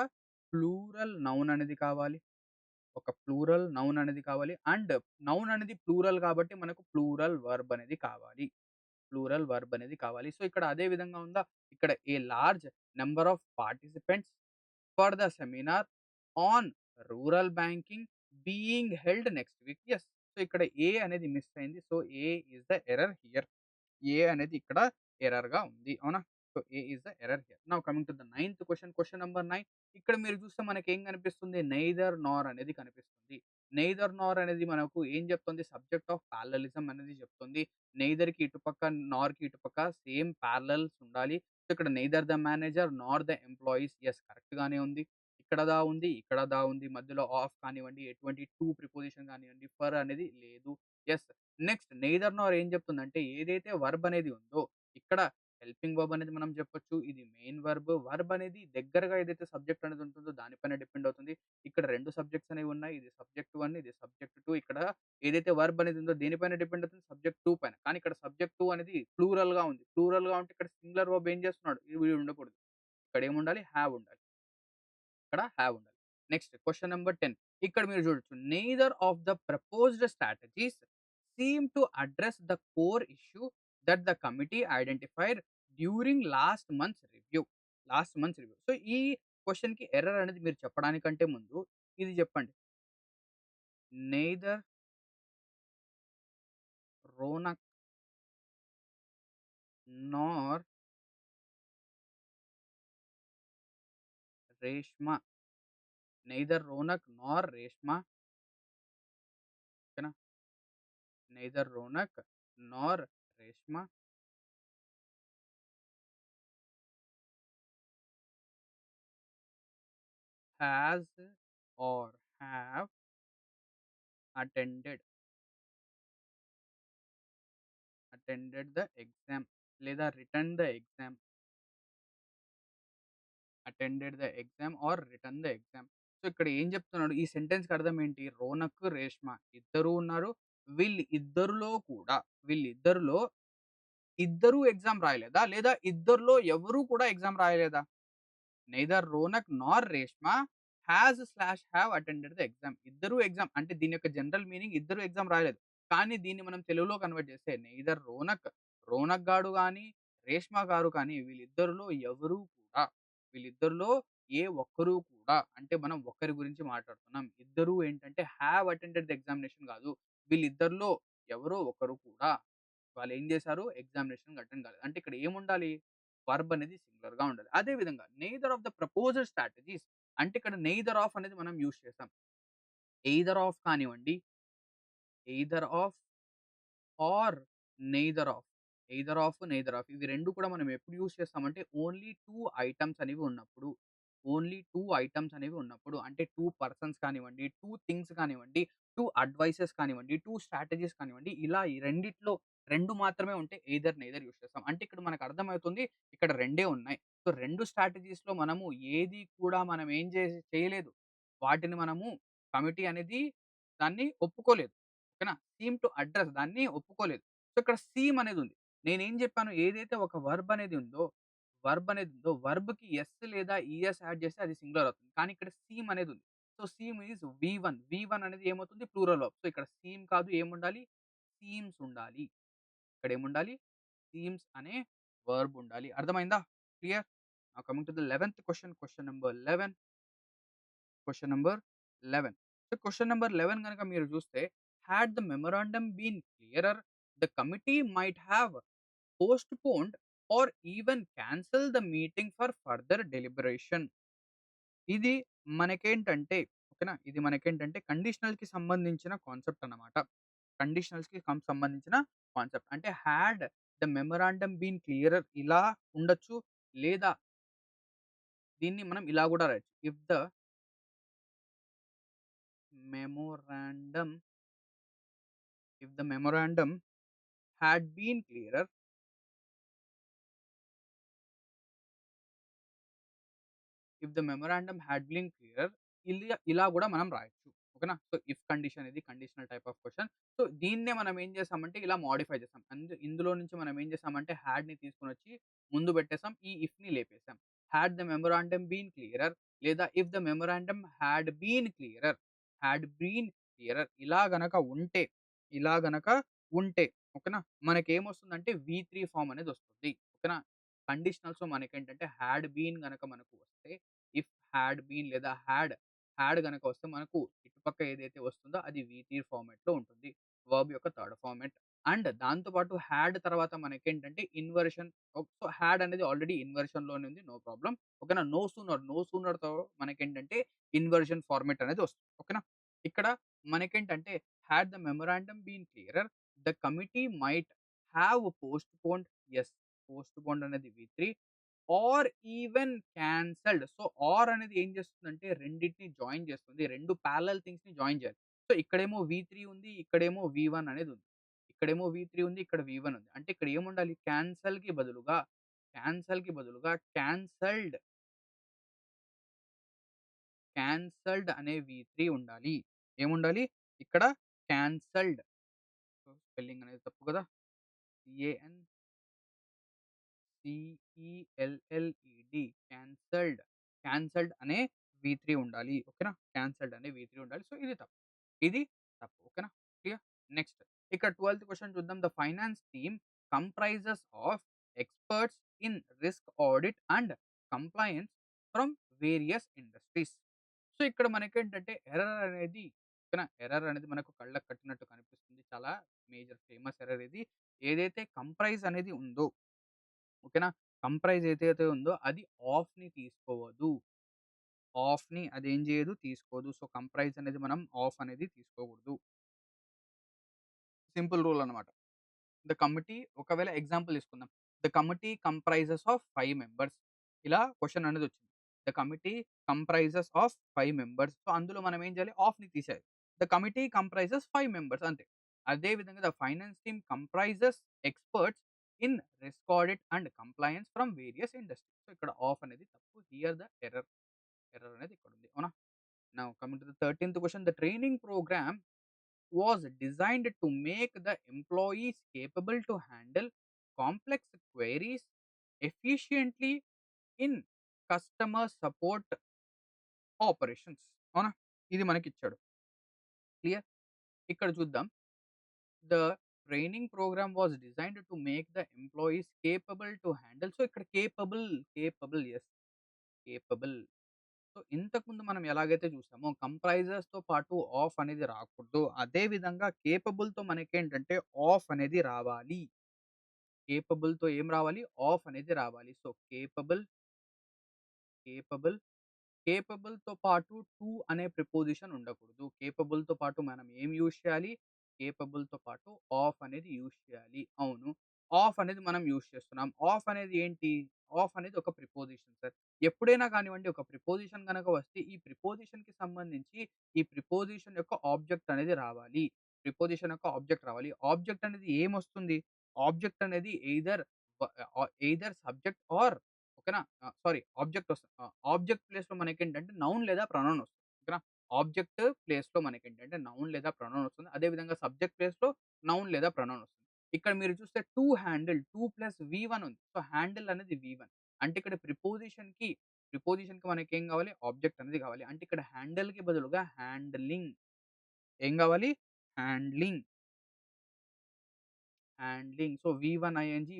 ప్లూరల్ నౌన్ అనేది కావాలి. ఒక ప్లూరల్ నౌన్ అనేది కావాలి. అండ్ నౌన్ అనేది ప్లూరల్ కాబట్టి మనకు ప్లూరల్ వర్బ్ అనేది కావాలి. ప్లూరల్ వర్బ్ అనేది కావాలి. సో, ఇక్కడ అదే విధంగా ఉందా? ఇక్కడ a large number of participants for the seminar on rural banking being held next week. Yes. So, ఇక్కడ ఏ అనేది మిస్ అయింది. So, a is the error here. A అనేది ఇక్కడ ఎర్రర్‌గా ఉంది. అవునా? So, a is the error here. Now coming to the ninth question. Question number 9 ఇక్కడ మీరు చూస్తే మనకేం కనిపిస్తుంది? నెయిదర్ నార్ అనేది కనిపిస్తుంది. నెయిదర్ నార్ అనేది మనకు ఏం చెప్తుంది? సబ్జెక్ట్ ఆఫ్ పారలెలిజం అనేది చెప్తుంది. నెయిదర్‌కి ఇటుపక్క, నార్‌కి ఇటుపక్క సేమ్ పారలెల్స్ ఉండాలి. సో, ఇక్కడ neither the manager nor the employees. Yes correct గానే ఉంది. ఇక్కడ దా ఉంది, ఇక్కడ దా ఉంది. మధ్యలో ఆఫ్ కానివ్వండి, ఎటువంటి టు ప్రిపోజిషన్ కానివ్వండి, ఫర్ అనేది లేదు. యెస్. నెక్స్ట్ నెయిదర్ నార్ ఏం చెప్తుందంటే ఏదైతే వర్బ్ అనేది ఉందో ఇక్కడ హెల్పింగ్ వర్బ్ అనేది మనం చెప్పొచ్చు. ఇది మెయిన్ వర్బ్. వర్బ్ అనేది దగ్గరగా ఏదైతే సబ్జెక్ట్ అనేది ఉంటుందో దానిపైన డిపెండ్ అవుతుంది. ఇక్కడ 2 సబ్జెక్ట్స్ అనేవి ఉన్నాయి. ఇది సబ్జెక్ట్ 1, ఇది సబ్జెక్ట్ 2. ఇక్కడ ఏదైతే వర్బ్ అనేది ఉందో దేనిపైన డిపెండ్ అవుతుంది? సబ్జెక్ట్ 2 పైన. కానీ ఇక్కడ సబ్జెక్ట్ 2 అనేది ప్లూరల్‌గా ఉంది. ప్లూరల్‌గా ఉంటే ఇక్కడ సింగులర్ వర్బ్ ఏం చేస్తున్నాడు? వీడు ఉండకూడదు. ఇక్కడ ఏముండాలి? హావ్ ఉండాలి. ఇక్కడ హావ్ ఉండాలి. నెక్స్ట్ క్వెషన్ నంబర్ 10 ఇక్కడ మీరు చూడొచ్చు. Neither of the proposed strategies seem to address the core issue that the committee identified during last months review. Last months review. So, ఈ క్వెషన్‌కి ఎర్రర్ అనేది మీరు చెప్పడానికంటే ముందు ఇది చెప్పండి. Neither Ronak nor Reshma. Neither Ronak nor Reshma. ఓకేనా? Neither Ronak nor Reshma has or have attended, attended the exam లేదా written the exam. Attended the exam or written the exam. So, ఇక్కడ ఏం చెప్తున్నాడు? ఈ సెంటెన్స్‌కి అర్థం ఏంటి? రోనక్, రేష్మ ఇద్దరు ఉన్నారు. వీళ్ళిద్దరిలో కూడా వీళ్ళిద్దరిలో ఇద్దరు ఎగ్జామ్ రాయలేదా? లేదా ఇద్దరిలో ఎవరు కూడా exam రాయలేదా? Neither Ronak nor Reshma have attended the exam. ఇద్దరు ఎగ్జామ్ అంటే దీని యొక్క జనరల్ మీనింగ్ ఇద్దరు ఎగ్జామ్ రాయలేదు. కానీ దీన్ని మనం తెలుగులో కన్వర్ట్ చేస్తే నెయిదర్ రోనక్, రోనక్ గాడు గాని, రేష్మ గారు కానీ వీళ్ళిద్దరిలో ఎవరు కూడా వీళ్ళిద్దరిలో ఏ ఒక్కరు కూడా అంటే మనం ఒక్కరి గురించి మాట్లాడుతున్నాం. ఇద్దరు ఏంటంటే హావ్ అటెండెడ్ ద ఎగ్జామినేషన్ కాదు. వీళ్ళిద్దరిలో ఎవరో ఒకరు కూడా వాళ్ళేం చేశారు? ఎగ్జామినేషన్‌కి అటెండ్ కాలేదు. అంటే ఇక్కడ ఏముండాలి? వర్బ్ అనేది సింగులర్‌గా ఉండాలి. అదే విధంగా neither of the proposed strategies అంటే ఇక్కడ నెయిదర్ ఆఫ్ అనేది మనం యూజ్ చేసాం. ఎయిదర్ ఆఫ్ కానివ్వండి, either of or neither of. Either of, neither of ఇవి 2 కూడా మనం ఎప్పుడు యూజ్ చేస్తామంటే ఓన్లీ 2 ఐటెమ్స్ అనేవి ఉన్నప్పుడు. ఓన్లీ 2 ఐటెమ్స్ అనేవి ఉన్నప్పుడు. అంటే 2 పర్సన్స్ కానివ్వండి, 2 థింగ్స్ కానివ్వండి, 2 అడ్వైసెస్ కానివ్వండి, 2 స్ట్రాటజీస్ కానివ్వండి, ఇలా ఈ రెండిట్లో 2 మాత్రమే ఉంటే ఎయిదర్, నెయిదర్ యూజ్ చేస్తాం. అంటే ఇక్కడ మనకు అర్థమవుతుంది ఇక్కడ రెండే ఉన్నాయి. సో 2 స్ట్రాటజీస్‌లో మనము ఏది కూడా మనం ఏం చేయలేదు. వాటిని మనము కమిటీ అనేది దాన్ని ఒప్పుకోలేదు. ఓకేనా? సీమ్ టు అడ్రెస్ దాన్ని ఒప్పుకోలేదు. సో, ఇక్కడ సీమ్ అనేదుంది. నేనేం జెప్పాను ఏదైతే ఒక వర్బ్ అనేది ఉందో వర్బ్‌కి యెస్ లేదా ఈఎస్ యాడ్ చేస్తే అది సింగులర్ అవుతుంది. కానీ ఇక్కడ సీమ్ అనేదుంది. So, seem is V one. V one అనేది ఏమవుతుంది ప్లూరల్ వర్బ్. సో, ఇక్కడ సీమ్ కాదు ఏముండాలి? సీమ్స్ ఉండాలి. ఇక్కడేముండాలి? సీమ్స్ అనే వర్బ్ ఉండాలి. అర్థమైందా? Clear? Now coming to the 11థ్ question. Question number 11. Question number 11. So, question number 11 గనక మీరు చూస్తే, "had the memorandum been clearer, the committee might have postponed or even cancel the meeting for further deliberation." ఇది మనకేంటంటే ఓకేనా? ఇది మనకేంటంటే కండిషనల్‌కి సంబంధించిన కాన్సెప్ట్ అన్నమాట. కండిషనల్స్‌కి సంబంధించిన కాన్సెప్ట్. అంటే had the memorandum been clearer ఇలా ఉండొచ్చు. లేదా దీన్ని మనం ఇలా గూడా రాయొచ్చు. If the memorandum if the memorandum had been clearer if the memorandum had been clearer ఇలా గూడా మనం రాయొచ్చు. ఓకేనా? సో, ఇఫ్ కండిషన్ ఇది conditional type of question. So, దీన్నే మనం ఏం చేసామంటే ఇలా మోడిఫై చేసాం. ఇందులో నుంచి మనం ఏం చేసామంటే హాడ్‌ని తీసుకొనొచ్చి ముందు పెట్టేసాం. ఈ ఇఫ్‌ని లేపేసాం. Had the memorandum been clearer లేదా if the memorandum had been clearer ఇలా గనక ఉంటే ఓకేనా? మనకేమొస్తుందంటే వి3 ఫార్మ్ అనేదొస్తుంది. ఓకేనా? కండిషనల్స్‌లో మనకేంటంటే హాడ్ బీన్ గనక మనకు వస్తే ఇఫ్ హాడ్ బీన్ లేదా హాడ్ గనక వస్తే మనకు ఇటుపక్క ఏదైతే వస్తుందో అది వి3 ఫార్మాట్‌లో ఉంటుంది. వర్బ్ యొక్క థర్డ్ ఫార్మాట్. అండ్ దాంతో పాటు హాడ్ తర్వాత మనకేంటంటే ఇన్వర్షన్ సో, హాడ్ అనేది ఆల్రెడీ ఇన్వర్షన్‌లోనే ఉంది. No problem. ఓకేనా? నో సూనర్‌తో మనకేంటంటే ఇన్వర్షన్ ఫార్మాట్ అనేది వస్తుంది. ఓకేనా? ఇక్కడ మనకేంటంటే had the memorandum been clearer the committee might have postponed yes. Postponed అనేది వి3 or even cancelled. So, or అనేది ఏం చేస్తుందంటే రెండిటిని జాయిన్ చేస్తుంది. 2 పారలెల్ థింగ్స్‌ని జాయిన్ చేయాలి. సో, ఇక్కడేమో వి3 ఉంది. ఇక్కడేమో వి1 అనేది ఉంది. ఇక్కడేమో వి3 ఉంది. ఇక్కడ వి1 ఉంది. అంటే ఇక్కడ ఏముండాలి క్యాన్సెల్‌కి బదులుగా క్యాన్సెల్డ్ అనే వి3 ఉండాలి. ఏముండాలి? ఇక్కడ క్యాన్సెల్డ్. సో, స్పెల్లింగ్ అనేది తప్పు కదా! సిఏఎన్ సీఈఎల్ఎల్ఈడి క్యాన్సెల్డ్. క్యాన్సెల్డ్ అనే వి3 ఉండాలి. ఓకేనా? క్యాన్సెల్డ్ అనే వి3 ఉండాలి. సో, ఇది తప్పు. ఇది తప్పు. ఓకేనా? క్లియర్? నెక్స్ట్ ఇక్కడ 12థ్ క్వెషన్ చూద్దాం. The finance team comprises of experts in risk audit and compliance from various industries. So, ఇక్కడ మనకేంటంటే ఎర్రర్ అనేది ఓకేనా? ఎర్రర్ అనేది మనకు కళ్ళకి కట్టినట్టు కనిపిస్తుంది. చాలా మేజర్ ఫేమస్ ఎర్రర్ ఇది. ఏదైతే కంప్రైజ్ అనేది ఉందో ఓకేనా? కంప్రైజ్ ఏదైతే ఉందో అది ఆఫ్‌ని తీసుకోవద్దు. ఆఫ్‌ని అదేం చేయదు తీసుకోదు. సో, కంప్రైజ్ అనేది మనం ఆఫ్ అనేది తీసుకోకూడదు. సింపుల్ రూల్ అన్నమాట. ద కమిటీ ఒకవేళ ఎగ్జాంపుల్ తీసుకుందాం. The committee comprises of 5 members. ఇలా క్వెషన్ అనేదొచ్చింది. The committee comprises of 5 members. So, అందులో మనం ఏం చేయాలి? ఆఫ్‌ని తీసేయాలి. ద కమిటీ కంప్రైజెస్ 5 మెంబర్స్ అంతే. అదే విధంగా the finance team comprises experts in risk audit and compliance from various industries. So, ఇక్కడ ఆఫ్ అనేది తప్పు. హియర్ ద ఎర్రర్ అనేది ఇక్కడుంది. అవునా? నౌ కమింగ్ టు ద 13థ్ question. The training programme was designed to make the employees capable to handle complex queries efficiently in customer support operations. అవునా? ఇది మనకిచ్చాడు. క్లియర్? ఇక్కడ చూద్దాం. The training program was designed to make the employees capable to handle. So, ఇక్కడ yes. Capable. So, ఇంతకుముందు మనం ఎలాగైతే చూసామో కంప్రైజర్స్‌తో పాటు ఆఫ్ అనేది రాకూడదు. అదే విధంగా కేపబుల్‌తో మనకేంటంటే ఆఫ్ అనేది రావాలి. కేపబుల్‌తో ఏం రావాలి? ఆఫ్ అనేది రావాలి. సో, కేపబుల్, కేపబుల్‌తో పాటు టు అనే ప్రిపోజిషన్ ఉండకూడదు. కేపబుల్‌తో పాటు మనం ఏం యూజ్ చేయాలి? కేపబుల్‌తో పాటు ఆఫ్ అనేది యూజ్ చేయాలి. అవును. ఆఫ్ అనేది మనం యూజ్ చేస్తున్నాం. ఆఫ్ అనేది ఏంటి? ఆఫ్ అనేది ఒక ప్రిపోజిషన్ సార్. ఎప్పుడైనా కానివ్వండి ఒక ప్రిపోజిషన్ గనక వస్తే ఈ ప్రిపోజిషన్‌కి సంబంధించి ఈ ప్రిపోజిషన్ యొక్క ఆబ్జెక్ట్ అనేది రావాలి. ప్రిపోజిషన్ యొక్క ఆబ్జెక్ట్ రావాలి. ఆబ్జెక్ట్ అనేది ఏమొస్తుంది? ఆబ్జెక్ట్ అనేది వ ఎయిదర్ సబ్జెక్ట్ ఆర్ ఓకేనా? సారీ ఆబ్జెక్ట్ వస్తది. ఆబ్జెక్ట్ ప్లేస్‌లో మనకేంటంటే నౌన్ లేదా ప్రొనౌన్ వస్తుంది. ఓకేనా? ఆబ్జెక్ట్ ప్లేస్‌లో మనకేంటంటే నౌన్ లేదా ప్రొనౌన్ వస్తుంది. అదే విధంగా సబ్జెక్ట్ ప్లేస్‌లో నౌన్ లేదా ప్రొనౌన్ వస్తుంది. ఇక్కడ మీరు చూస్తే టు హ్యాండిల్ 2 ప్లస్ వి1 ఉంది. సో, హ్యాండిల్ అనేది వి1. అంటే ఇక్కడ ప్రిపోజిషన్‌కి మనకేం కావాలి? ఆబ్జెక్ట్ అనేది కావాలి. అంటే ఇక్కడ హ్యాండిల్‌కి బదులుగా హ్యాండ్లింగ్ ఏం కావాలి? హ్యాండ్లింగ్. హ్యాండ్లింగ్. సో, వి1 ఐఎన్‌జీ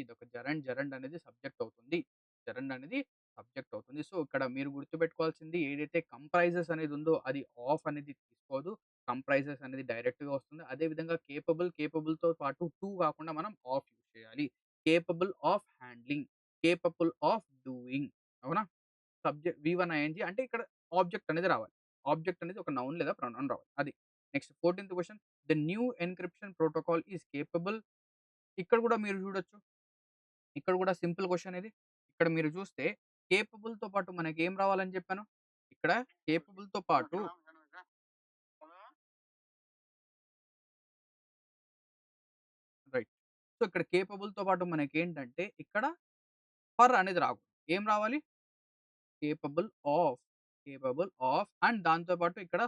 ఇదొక జెరండ్. జెరండ్ అనేది సబ్జెక్ట్ అవుతుంది. జెరండ్ అనేది సబ్జెక్ట్ అవుతుంది. సో, ఇక్కడ మీరు గుర్తుపెట్టుకోవాల్సింది ఏదైతే కంప్రైజెస్ అనేది ఉందో అది ఆఫ్ అనేది తీసుకోదు. కంప్రైజెస్ అనేది డైరెక్ట్‌గా వస్తుంది. అదే విధంగా కేపబుల్‌తో పాటు టు కాకుండా మనం ఆఫ్ యూజ్ చేయాలి. Capable of handling, capable of doing అవునా? వి1 ఐఎన్‌జీ అంటే ఇక్కడ ఆబ్జెక్ట్ అనేది రావాలి. ఆబ్జెక్ట్ అనేది ఒక నౌన్ లేదా ప్రొనౌన్ రావాలి. అది. నెక్స్ట్ 14థ్ question. The new encryption protocol is capable ఇక్కడ కూడా మీరు చూడొచ్చు. ఇక్కడ కూడా సింపుల్ క్వెషన్ ఇది. ఇక్కడ మీరు చూస్తే కేపబుల్‌తో పాటు మనకేం రావాలని చెప్పాను? ఇక్కడ కేపబుల్‌తో పాటు రైట్. సో, ఇక్కడ కేపబుల్‌తో పాటు మనకేంటంటే ఇక్కడ ఫర్ అనేది రాకూడదు. ఏం రావాలి? Capable of, capable of and దాంతో పాటు ఇక్కడ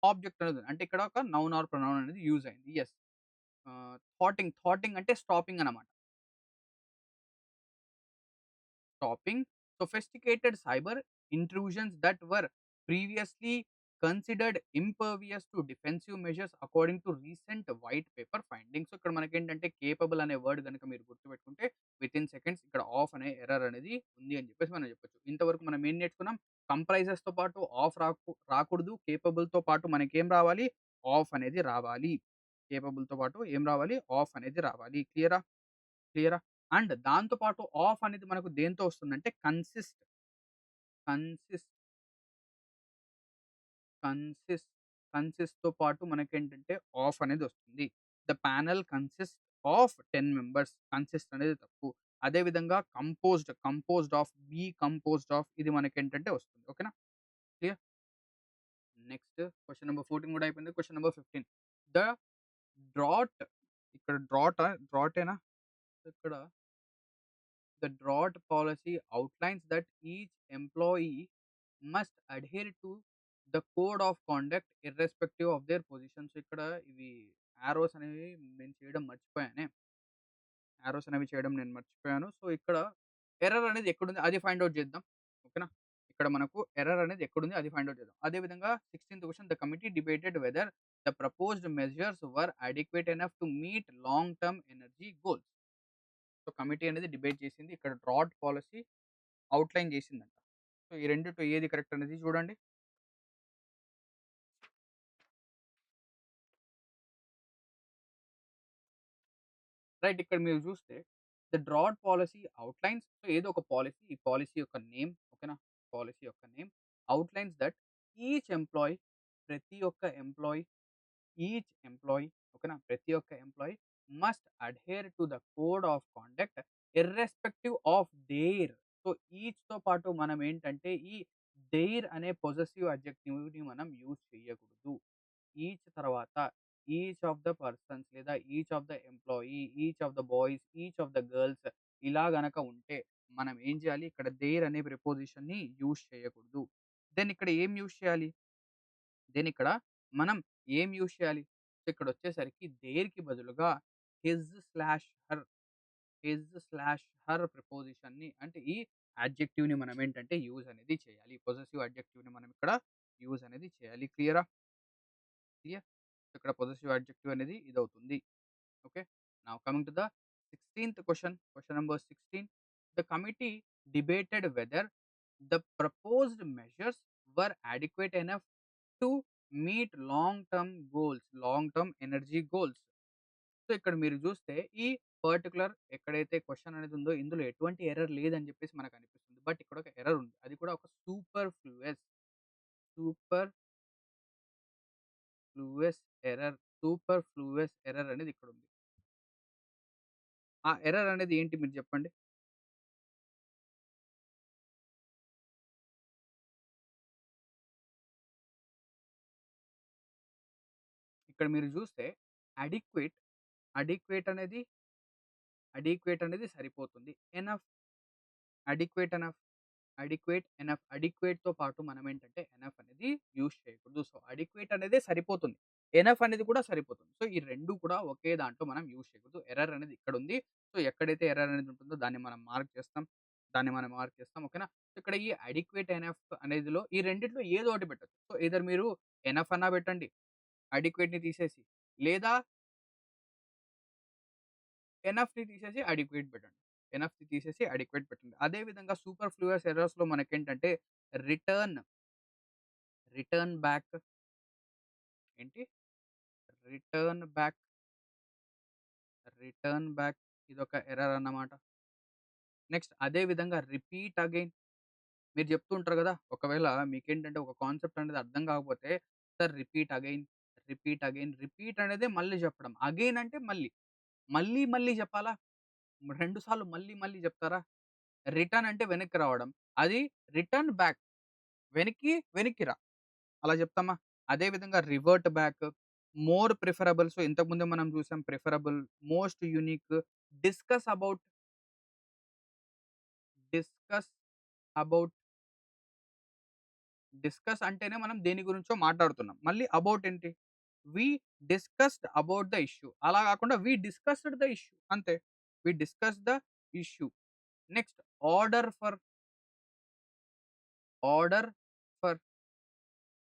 ఆబ్జెక్ట్ అనేది ఉంది. అంటే ఇక్కడ ఒక నౌన్ ఆర్ ప్రొనౌన్ అనేది యూజ్ అయింది. యెస్. థాటింగ్ అంటే స్టాపింగ్ అన్నమాట. stopping sophisticated cyber intrusions that were previously considered impervious to defensive measures according to recent white paper findings. So, ఇక్కడ మనకేంటంటే కేపబుల్ అనే వర్డ్ గనుక మీరు గుర్తుపెట్టుకుంటే వితిన్ సెకండ్స్ ఇక్కడ ఆఫ్ అనే ఎర్రర్ అనేది ఉంది అని చెప్పేసి మనం చెప్పొచ్చు. ఇంతవరకు మనం ఏం నేర్చుకున్నాం? కంప్రైజెస్‌తో పాటు ఆఫ్ రాకూడదు. కేపబుల్‌తో పాటు మనకేం రావాలి? ఆఫ్ అనేది రావాలి. కేపబుల్‌తో పాటు ఏం రావాలి? ఆఫ్ అనేది రావాలి. క్లియరా? క్లియరా? అండ్ దాంతో పాటు ఆఫ్ అనేది మనకు దేనితో వస్తుందంటే కన్సిస్ట్ కన్సిస్ట్ కన్సిస్ట్‌తో పాటు మనకేంటంటే ఆఫ్ అనేది వస్తుంది. The panel consist of 10 members. Consist అనేది తప్పు. అదే విధంగా కంపోజ్డ్ ఆఫ్, కంపోజ్డ్ ఆఫ్ ఇది మనకేంటంటే వస్తుంది. ఓకేనా? క్లియర్? నెక్స్ట్ క్వెషన్ నంబర్ 14 కూడా అయిపోయింది. Question number 15. ద డ్రాట్ ఇక్కడ డ్రాటేనా? ఇక్కడ the drought policy outlines that each employee must adhere to the code of conduct irrespective of their position. So, ఇక్కడ ఇవి యారోస్ అనేవి నేను చేయడం మర్చిపోయానే. యారోస్ అనేవి చేయడం నేను మర్చిపోయాను. సో, ఇక్కడ ఎర్రర్ అనేది ఎక్కడుంది అది ఫైండ్ ఔట్ చేద్దాం. ఓకేనా? ఇక్కడ మనకు ఎర్రర్ అనేది ఎక్కడుంది అది ఫైండ్ ఔట్ చేద్దాం. అదే విధంగా 16థ్ question the committee debated whether the proposed measures were adequate enough to meet long term energy goals. So, committee అనేది డిబేట్ చేసింది. ఇక్కడ డ్రాట్ పాలిసీ ఔట్‌లైన్ చేసిందంట. సో, ఈ రెండిట్లో ఏది కరెక్ట్ అనేది చూడండి. రైట్ ఇక్కడ మీరు చూస్తే ద డ్రాట్ పాలిసీ ఔట్‌లైన్స్ సో, ఏదో ఒక పాలిసీ. ఈ పాలిసీ యొక్క నేమ్ ఓకేనా? పాలిసీ యొక్క name outlines that each employee ప్రతి ఒక్క ఎంప్లాయీ ఓకేనా? ప్రతి ఒక్క employee must adhere to the code of conduct irrespective of their. So, ఈచ్‌తో పాటు మనం ఏంటంటే ఈ దేర్ అనే పొసెసివ్ అడ్జెక్టివ్‌ని మనం యూజ్ చేయకూడదు. ఈచ్ తర్వాత ఈచ్ ఆఫ్ ద పర్సన్స్ లేదా each of the employee, each of the boys, each of the girls ఇలా గనక ఉంటే మనం ఏం చేయాలి? ఇక్కడ దేర్ అనే ప్రిపోజిషన్‌ని యూజ్ చేయకూడదు. దెన్ ఇక్కడ ఏం యూజ్ చేయాలి? దెన్ ఇక్కడ మనం ఏం యూజ్ చేయాలి? సో, ఇక్కడొచ్చేసరికి దేర్‌కి బదులుగా హిజ్/హర్, హిజ్/హర్ ప్రిపోజిషన్‌ని అంటే ఈ అడ్జెక్టివ్‌ని మనం ఏంటంటే యూజ్ అనేది చేయాలి. పొసెసివ్ అడ్జెక్టివ్‌ని మనం ఇక్కడ యూజ్ అనేది చేయాలి. క్లియరా? క్లియర్? ఇక్కడ పొసెసివ్ అడ్జెక్టివ్ అనేది ఇదవుతుంది. Okay. Now coming to the 16థ్ question. Question number 16. The committee debated whether the proposed measures were adequate enough to meet long term energy goals. So, ఇక్కడ మీరు చూస్తే ఈ పర్టిక్యులర్ ఎక్కడైతే క్వెషన్ అనేది ఉందో ఇందులో ఎటువంటి ఎర్రర్ లేదని చెప్పేసి మనకు అనిపిస్తుంది. బట్ ఇక్కడ ఒక ఎర్రర్ ఉంది. అది కూడా ఒక సూపర్‌ఫ్లూయస్ ఎర్రర్ సూపర్‌ఫ్లూయస్ ఎర్రర్ అనేది ఇక్కడుంది. ఆ ఎర్రర్ అనేది ఏంటి మీరు చెప్పండి? ఇక్కడ మీరు చూస్తే అడిక్వేట్, అడిక్వేట్ అనేది, అడిక్వేట్ అనేది సరిపోతుంది. Enough, adequate, enough, adequate, enough. అడిక్వేట్‌తో పాటు మనమేంటంటే ఎనఫ్ అనేది యూజ్ చేయకూడదు. సో, అడిక్వేట్ అనేదే సరిపోతుంది. ఎనఫ్ అనేది కూడా సరిపోతుంది. సో, ఈ 2 కూడా ఒకే దాంట్లో మనం యూజ్ చేయకూడదు. ఎర్రర్ అనేది ఇక్కడుంది. సో, ఎక్కడైతే ఎర్రర్ అనేది ఉంటుందో దాన్ని మనం మార్క్ చేస్తాం. దాన్ని మనం మార్క్ చేస్తాం. ఓకేనా? సో, ఇక్కడ ఈ అడిక్వేట్, ఎనఫ్ అనేదిలో ఈ రెండిట్లో ఏదో ఒకటి పెట్టొచ్చు. సో, ఎయిదర్ మీరు ఎనఫ్ అన్నా పెట్టండి. అడిక్వేట్‌ని తీసేసి. లేదా ఎనఫ్‌ని తీసేసి అడిక్వేట్ పెట్టండి. ఎనఫ్‌ని తీసేసి అడిక్వేట్ పెట్టండి. అదే విధంగా సూపర్‌ఫ్లూయస్ ఎర్రర్స్‌లో మనకేంటంటే రిటర్న్, రిటర్న్ బ్యాక్ ఏంటి? రిటర్న్ బ్యాక్, రిటర్న్ బ్యాక్ ఇదొక ఎర్రర్ అన్నమాట. నెక్స్ట్ అదే విధంగా రిపీట్ అగైన్. మీరు చెప్తూ ఉంటారు గదా! ఒకవేళ మీకేంటంటే ఒక కాన్సెప్ట్ అనేది అర్థం కాకపోతే sir repeat again, repeat again, repeat అనేదే మళ్ళీ చెప్పడం. అగైన్ అంటే మళ్ళీ. మళ్ళీ మళ్ళీ చెప్పాలా? 2 సార్లు మళ్ళీ మళ్ళీ చెప్తారా? రిటర్న్ అంటే వెనక్కి రావడం. అది రిటర్న్ బ్యాక్. వెనక్కి రా. అలా చెప్తామా? అదే విధంగా revert back, more preferable. So, ఇంతకుముందే మనం చూసాం preferable, most unique, discuss about, discuss about, discuss అంటేనే మనం దేని గురించో మాట్లాడుతున్నాం. మళ్ళీ అబౌట్ ఏంటి? We discussed about the issue. అలా కాకుండా వి డిస్కస్డ్ ద ఇష్యూ అంతే. We discussed the issue. Next order for, order for.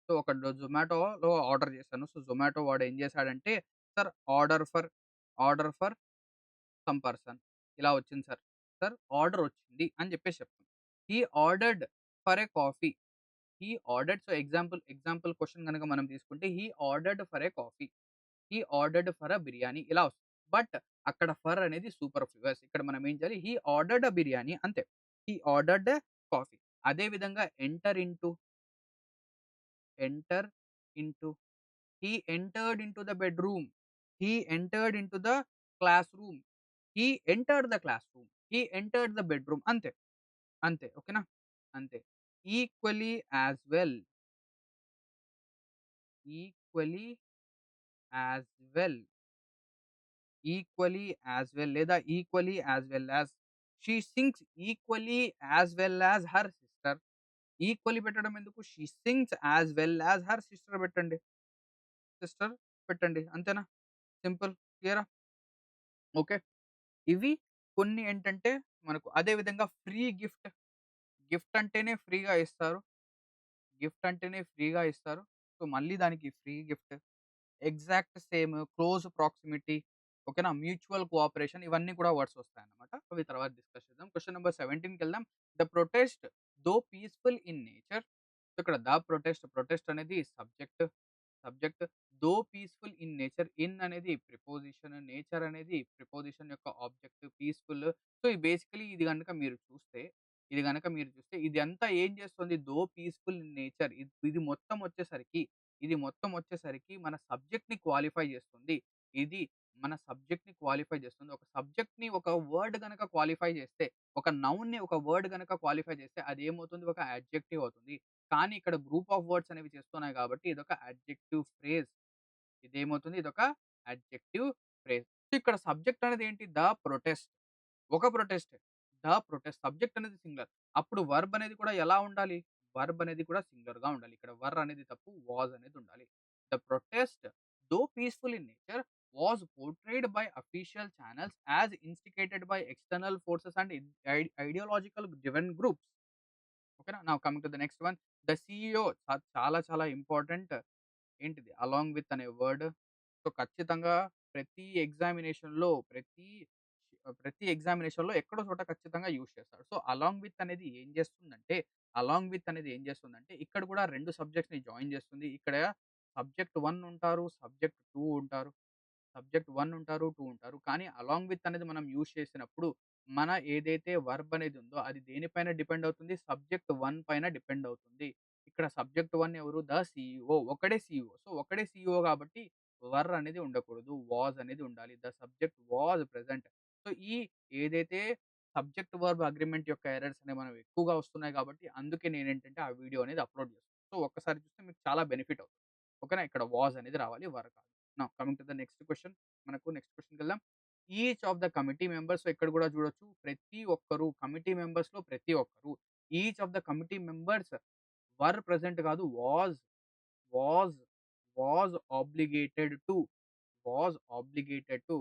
So, ఒక జొమాటోలో ఆర్డర్ చేశాను. సో, జొమాటో వాడు ఏం చేశాడంటే, "sir order for, order for some person ఇలా వచ్చింది సార్. సార్ ఆర్డర్ వచ్చింది" అని చెప్పేసి చెప్తాం. He ordered for a coffee. He ordered. So, example question గనక మనం తీసుకుంటే he ordered for a coffee. He ordered for a biryani ఇలా వస్తుంది. బట్ అక్కడ ఫర్ అనేది సూపర్‌ఫ్లూయస్. ఇక్కడ మనం ఏం చేయాలి? హి ఆర్డర్డ్ ఎ బిర్యానీ అంతే. He ordered a coffee. అదే విధంగా enter into, enter into. He entered into the bedroom. He entered into the classroom. He entered the classroom. He entered the bedroom అంతే. అంతే. ఓకేనా? అంతే. Equally as well. Equally as well. Equally as well లేదా equally as well as. She sings equally as well as her sister. Equally పెట్టడం ఎందుకు? She sings as well as her sister పెట్టండి. Sister పెట్టండి. అంతేనా? సింపుల్. క్లియరా? Okay. ఇవి కొన్ని ఏంటంటే మనకు అదే విధంగా ఫ్రీ గిఫ్ట్. గిఫ్ట్ అంటేనే ఫ్రీగా ఇస్తారు. గిఫ్ట్ అంటేనే ఫ్రీగా ఇస్తారు. సో, మళ్ళీ దానికి free gift. Exact same, close proximity, ఓకేనా? మ్యూచువల్ కోఆపరేషన్ ఇవన్నీ కూడా వర్డ్స్ వస్తాయన్నమాట. అవి తర్వాత డిస్కస్ చేద్దాం. క్వెషన్ నంబర్ 17కెళ్దాం. The protest though peaceful in nature. ఇక్కడ ద ప్రొటెస్ట్, ప్రొటెస్ట్ అనేది subject. Subject though peaceful in nature. In అనేది ప్రిపోజిషన్, నేచర్ అనేది ప్రిపోజిషన్ యొక్క ఆబ్జెక్ట్, పీస్‌ఫుల్. సో, ఈ బేసికల్లీ ఇది గనుక మీరు చూస్తే, ఇది గనక మీరు చూస్తే ఇదంతా ఏం చేస్తుంది? దో పీస్‌ఫుల్ ఇన్ నేచర్. ఇది మొత్తం వచ్చేసరికి, ఇది మొత్తం వచ్చేసరికి మన సబ్జెక్ట్‌ని క్వాలిఫై చేస్తుంది. ఇది మన సబ్జెక్ట్‌ని క్వాలిఫై చేస్తుంది. ఒక సబ్జెక్ట్‌ని ఒక వర్డ్ గనక క్వాలిఫై చేస్తే, ఒక నౌన్‌ని ఒక వర్డ్ గనక క్వాలిఫై చేస్తే అదేమవుతుంది? ఒక యాడ్జెక్టివ్ అవుతుంది. కానీ ఇక్కడ గ్రూప్ ఆఫ్ వర్డ్స్ అనేవి చేస్తున్నాయి కాబట్టి ఇదొక అడ్జెక్టివ్ ఫ్రేజ్. ఇదేమవుతుంది? ఇదొక అడ్జెక్టివ్ ఫ్రేజ్. సో, ఇక్కడ సబ్జెక్ట్ అనేది ఏంటి? The protest. ఒక ప్రొటెస్టే. The protest. సబ్జెక్ట్ అనేది సింగులర్. అప్పుడు వర్బ్ అనేది కూడా ఎలా ఉండాలి? వర్బ్ అనేది కూడా సింగులర్‌గా ఉండాలి. ఇక్కడ వర్ అనేది తప్పు. వాస్ అనేది ఉండాలి. The protest though peaceful in nature was portrayed by official channels as instigated by external forces and ideological driven groups. ఓకేనా? Now coming to the next one. The CEO చాలా చాలా ఇంపార్టెంట్. ఏంటిది? అలాంగ్ విత్ అనే word. So, ఖచ్చితంగా ప్రతి ఎగ్జామినేషన్‌లో ప్రతి ఎగ్జామినేషన్‌లో ఎక్కడో చోట ఖచ్చితంగా యూజ్ చేస్తారు. సో, అలాంగ్ విత్ అనేది ఏం చేస్తుందంటే, అలాంగ్ విత్ అనేది ఏం చేస్తుందంటే, ఇక్కడ కూడా 2 సబ్జెక్ట్స్‌ని జాయిన్ చేస్తుంది. ఇక్కడ సబ్జెక్ట్ 1 ఉంటారు. సబ్జెక్ట్ 2 ఉంటారు. సబ్జెక్ట్ 1 ఉంటారు, 2 ఉంటారు. కానీ అలాంగ్ విత్ అనేది మనం యూజ్ చేసినప్పుడు మన ఏదైతే వర్బ్ అనేది ఉందో అది దేనిపైన డిపెండ్ అవుతుంది? సబ్జెక్ట్ 1 పైన డిపెండ్ అవుతుంది. ఇక్కడ సబ్జెక్ట్ 1 ఎవరు? The CEO. ఒకడే సీఈఓ. సో, ఒకడే సీఈఓ కాబట్టి వర్ అనేది ఉండకూడదు. వాస్ అనేది ఉండాలి. The subject was present. So, ఏదైతే సబ్జెక్ట్ వర్బ్ అగ్రీమెంట్ యొక్క ఎర్రర్స్ అనేవి మనకు ఎక్కువగా వస్తున్నాయి కాబట్టి, అందుకే నేనేంటంటే ఆ వీడియో అనేది అప్‌లోడ్ చేస్తున్నాను. సో, ఒక్కసారి చూస్తే మీకు చాలా బెనిఫిట్ అవుతుంది. ఓకేనా? ఇక్కడ వాస్ అనేది రావాలి. వర్ కాదు. Now coming to the next question. మనకు నెక్స్ట్ క్వెషన్‌కెళ్దాం. Each of the committee members so, ఇక్కడ కూడా చూడొచ్చు. ప్రతి ఒక్కరు కమిటీ మెంబర్స్‌లో ప్రతి ఒక్కరు each of the committee members were present కాదు. Was was obligated to was obligated to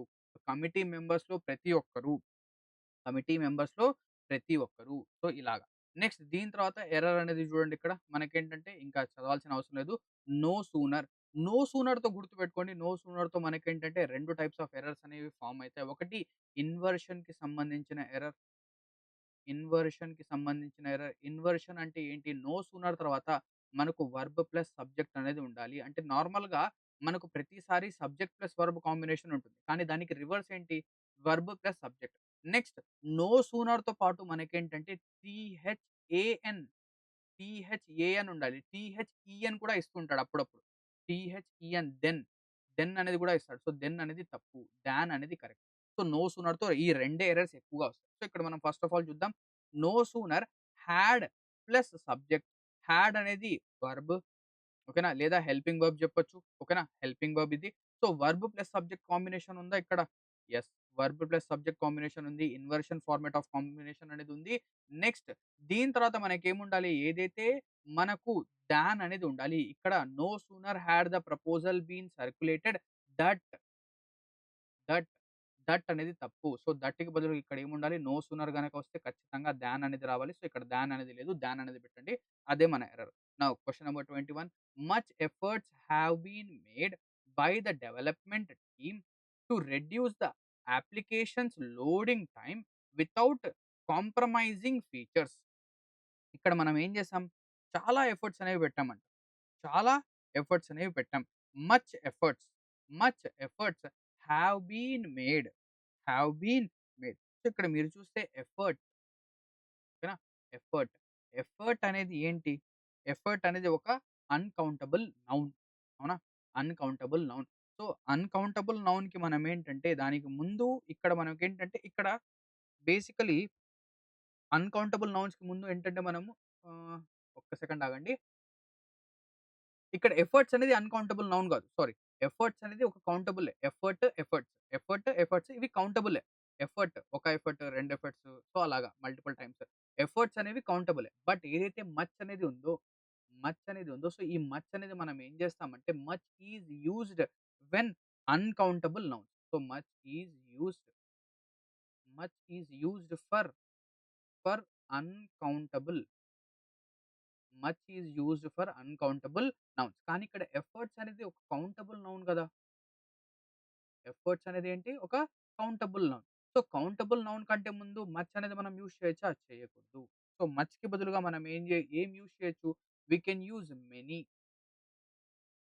committee మెంబర్స్‌లో ప్రతి ఒక్కరు కమిటీ మెంబర్స్‌లో ప్రతి ఒక్కరు. సో, ఇలాగ. నెక్స్ట్ దీని తర్వాత ఎర్రర్ అనేది చూడండి ఇక్కడ. మనకేంటంటే ఇంకా చదవాల్సిన అవసరం లేదు. No sooner. నో సూనర్‌తో గుర్తుపెట్టుకోండి. నో సూనర్‌తో మనకేంటంటే 2 టైప్స్ ఆఫ్ ఎర్రర్స్ అనేవి ఫార్మ్ అయితాయి. ఒకటి ఇన్వర్షన్‌కి సంబంధించిన ఎర్రర్. ఇన్వర్షన్‌కి సంబంధించిన ఎర్రర్. ఇన్వర్షన్ అంటే ఏంటి? నో సూనర్ తర్వాత మనకు వర్బ్ ప్లస్ సబ్జెక్ట్ అనేది ఉండాలి. అంటే నార్మల్‌గా మనకు ప్రతిసారి సబ్జెక్ట్ ప్లస్ వర్బ్ కాంబినేషన్ ఉంటుంది. కానీ దానికి రివర్స్ ఏంటి? Verb plus subject. Next no సూనర్‌తో పాటు మనకేంటంటే టీహెచ్ఏఎన్, టీహెచ్ఏఎన్ ఉండాలి. టీహెచ్ఈఎన్ కూడా ఇస్తుంటాడు అప్పుడప్పుడు. టీహెచ్ఈఎన్ దెన్ అనేది కూడా ఇస్తాడు. సో, దెన్ అనేది తప్పు. డాన్ అనేది కరెక్ట్. సో, నో సూనర్‌తో ఈ రెండే ఎర్రర్స్ ఎక్కువగా వస్తాయి. సో, ఇక్కడ మనం ఫస్ట్ ఆఫ్ ఆల్ చూద్దాం. No sooner had plus subject. Had అనేది వర్బ్ ఓకేనా? లేదా హెల్పింగ్ వర్బ్ చెప్పొచ్చు. ఓకేనా? హెల్పింగ్ వర్బ్ ఇది. So, verb plus subject combination ఉందా ఇక్కడ? Yes. Verb plus subject combination ఉంది. ఇన్వర్షన్ ఫార్మాట్ ఆఫ్ కాంబినేషన్ అనేది ఉంది. నెక్స్ట్ దీని తర్వాత మనకేముండాలి? ఏదైతే మనకు థాన్ అనేది ఉండాలి. ఇక్కడ no sooner had the proposal been circulated that that, that అనేది తప్పు. సో, దట్‌కి బదులు ఇక్కడ ఏముండాలి? నో సూనర్ గనక వస్తే ఖచ్చితంగా థాన్ అనేది రావాలి. సో, ఇక్కడ థాన్ అనేది లేదు. థాన్ అనేది పెట్టండి. అదే మన error. Now question number 21 much efforts have been made by the development team to reduce the applications loading time without compromising features. ఇక్కడ మనం ఏం చేసాం? చాలా ఎఫర్ట్స్ అనేవి పెట్టామంట. చాలా ఎఫర్ట్స్ అనేవి పెట్టాం. Much efforts, much efforts have been made, have been made. So, ఇక్కడ మీరు చూస్తే ఎఫర్ట్ ఓకేనా? ఎఫర్ట్. ఎఫర్ట్ అనేది ఏంటి? ఎఫర్ట్ అనేది ఒక అన్‌కౌంటబుల్ నౌన్. అవునా? Uncountable noun. సో, అన్‌కౌంటబుల్ నౌన్‌కి మనం ఏంటంటే దానికి ముందు ఇక్కడ మనకేంటంటే ఇక్కడ బేసికల్లీ అన్‌కౌంటబుల్ నౌన్స్‌కి ముందు ఏంటంటే మనము ఆహ్, ఒక్క సెకండ్ ఆగండి. ఇక్కడ ఎఫర్ట్స్ అనేది అన్‌కౌంటబుల్ నౌన్ గాదు. సారీ. ఎఫర్ట్స్ అనేది ఒక కౌంటబులే. ఎఫర్ట్స్ ఇవి కౌంటబులే. ఒక ఎఫర్ట్, 2 ఎఫర్ట్స్ సో, అలాగా మల్టిపుల్ టైమ్స్. ఎఫర్ట్స్ అనేవి కౌంటబులే. బట్ ఏదైతే మచ్ అనేది ఉందో సో, ఈ మచ్ అనేది మనం ఏం చేస్తామంటే much is used when uncountable nouns. So, much is used for uncountable nouns. కానీ ఇక్కడ ఎఫర్ట్స్ అనేది ఒక కౌంటబుల్ నౌన్ గదా! ఎఫర్ట్స్ అనేది ఏంటి? ఒక countable noun. So, countable noun కంటే ముందు మచ్ అనేది మనం యూజ్ చేయొచ్చా? చేయకూడదు. సో, మచ్‌కి బదులుగా మనం ఏం యూజ్ చేయొచ్చు? We can use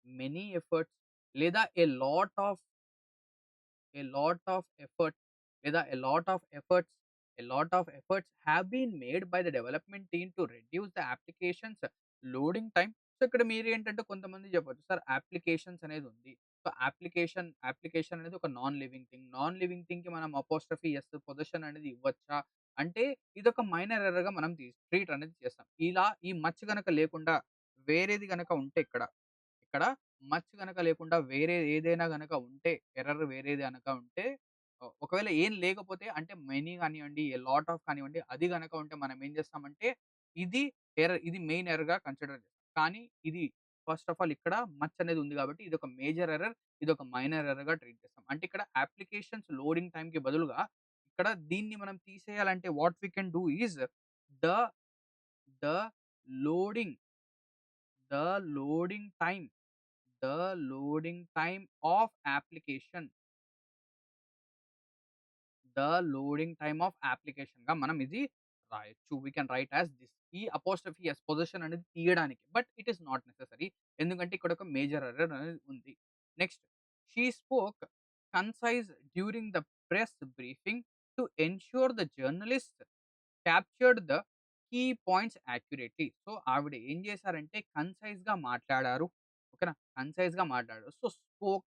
many efforts లేదా a lot of effort లేదా a lot of efforts have been made by the development team to reduce the applications loading time. So, ఇక్కడ మీరేంటంటే కొంతమంది చెప్పొచ్చు. సార్ అప్లికేషన్స్ అనేది ఉంది. సో, అప్లికేషన్ అనేది ఒక non living thing. Non living థింగ్‌కి మనం అపోస్ట్రోఫీ యెస్ పొజిషన్ అనేది ఇవ్వచ్చా? అంటే ఇదొక మైనర్ ఎర్రర్‌గా మనం ట్రీట్ అనేది చేస్తాం. ఇలా ఈ మచ్ గనక లేకుండా వేరేది గనక ఉంటే ఇక్కడ మచ్ గనక లేకుండా వేరే ఏదైనా గనక ఉంటే, ఎర్రర్ వేరేది గనక ఉంటే ఒకవేళ ఏం లేకపోతే అంటే మెనీ గానివ్వండి, ఎ లాట్ ఆఫ్ కానివ్వండి, అది గనక ఉంటే మనం ఏం చేస్తామంటే ఇది ఇది మెయిన్ ఎర్రర్‌గా కన్సిడర్ చేస్తాం. కానీ ఇది ఫస్ట్ ఆఫ్ ఆల్ ఇక్కడ మచ్ అనేది ఉంది కాబట్టి ఇదొక మేజర్ ఎర్రర్, ఇదొక మైనర్ ఎర్రర్‌గా ట్రీట్ చేస్తాం. అంటే ఇక్కడ అప్లికేషన్స్ లోడింగ్ టైమ్‌కి బదులుగా ఇక్కడ దీన్ని మనం తీసేయాలంటే what we can do is the the loading the loading time of application. The loading time of అప్లికేషన్‌గా మనం ఇది రాయొచ్చు. We can write as this. ఈ అపోస్ట్రోఫీ యెస్ పొజిషన్ అనేది తీయడానికి. But it is not necessary. ఎందుకంటే ఇక్కడ ఒక మేజర్ ఎర్రర్ అనేది ఉంది. Next she spoke concise during the press briefing to ensure the journalist captured the key points accurately. So, ఆవిడ ఏం చేశారంటే కన్సైజ్‌గా మాట్లాడారు. ఓకేనా? కన్సైజ్‌గా మాట్లాడారు. సో, స్పోక్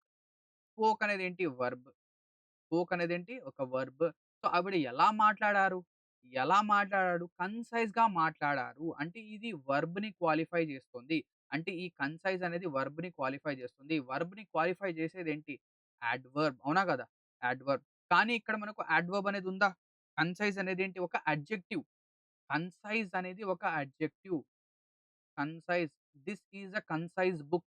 స్పోక్ అనేదేంటి వర్బ్. స్పోక్ అనేదేంటి ఒక వర్బ్. సో, ఆవిడ ఎలా మాట్లాడారు? ఎలా మాట్లాడాడు? కన్‌సైజ్‌గా మాట్లాడారు. అంటే ఇది వర్బ్‌ని క్వాలిఫై చేస్తుంది. అంటే ఈ కన్‌సైజ్ అనేది వర్బ్‌ని క్వాలిఫై చేస్తుంది. వర్బ్‌ని క్వాలిఫై చేసేదేంటి? యాడ్వర్బ్. అవునా కదా! యాడ్వర్బ్. కానీ ఇక్కడ మనకు యాడ్వర్బ్ అనేది ఉందా? కన్‌సైజ్ అనేదేంటి? ఒక అడ్జెక్టివ్. కన్‌సైజ్ అనేది ఒక adjective. Concise. This is a concise book.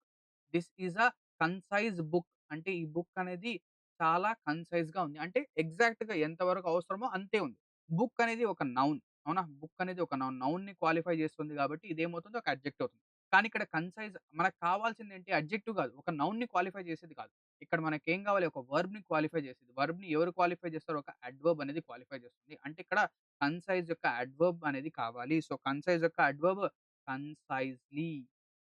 This is a concise book. అంటే ఈ బుక్ అనేది చాలా కన్‌సైజ్‌గా ఉంది. అంటే ఎగ్జాక్ట్‌గా ఎంత వరకు అవసరమో అంతే ఉంది. బుక్ అనేది ఒక నౌన్. అవునా? బుక్ అనేది ఒక నౌన్. నౌన్‌ని క్వాలిఫై చేస్తుంది కాబట్టి ఇదేమవుతుంది ఒక అడ్జెక్టివ్ అవుతుంది. కానీ ఇక్కడ కన్‌సైజ్ మనకు కావాల్సిందేంటి అడ్జెక్టివ్ కాదు. ఒక నౌన్‌ని క్వాలిఫై చేసేది కాదు. ఇక్కడ మనకేం కావాలి ఒక వర్బ్‌ని క్వాలిఫై చేసేది. వర్బ్‌ని ఎవరు క్వాలిఫై చేస్తారు? ఒక అడ్వర్బ్ అనేది క్వాలిఫై చేస్తుంది. అంటే ఇక్కడ కన్‌సైజ్ యొక్క అడ్వర్బ్ అనేది కావాలి. సో, కన్‌సైజ్ యొక్క adverb concisely.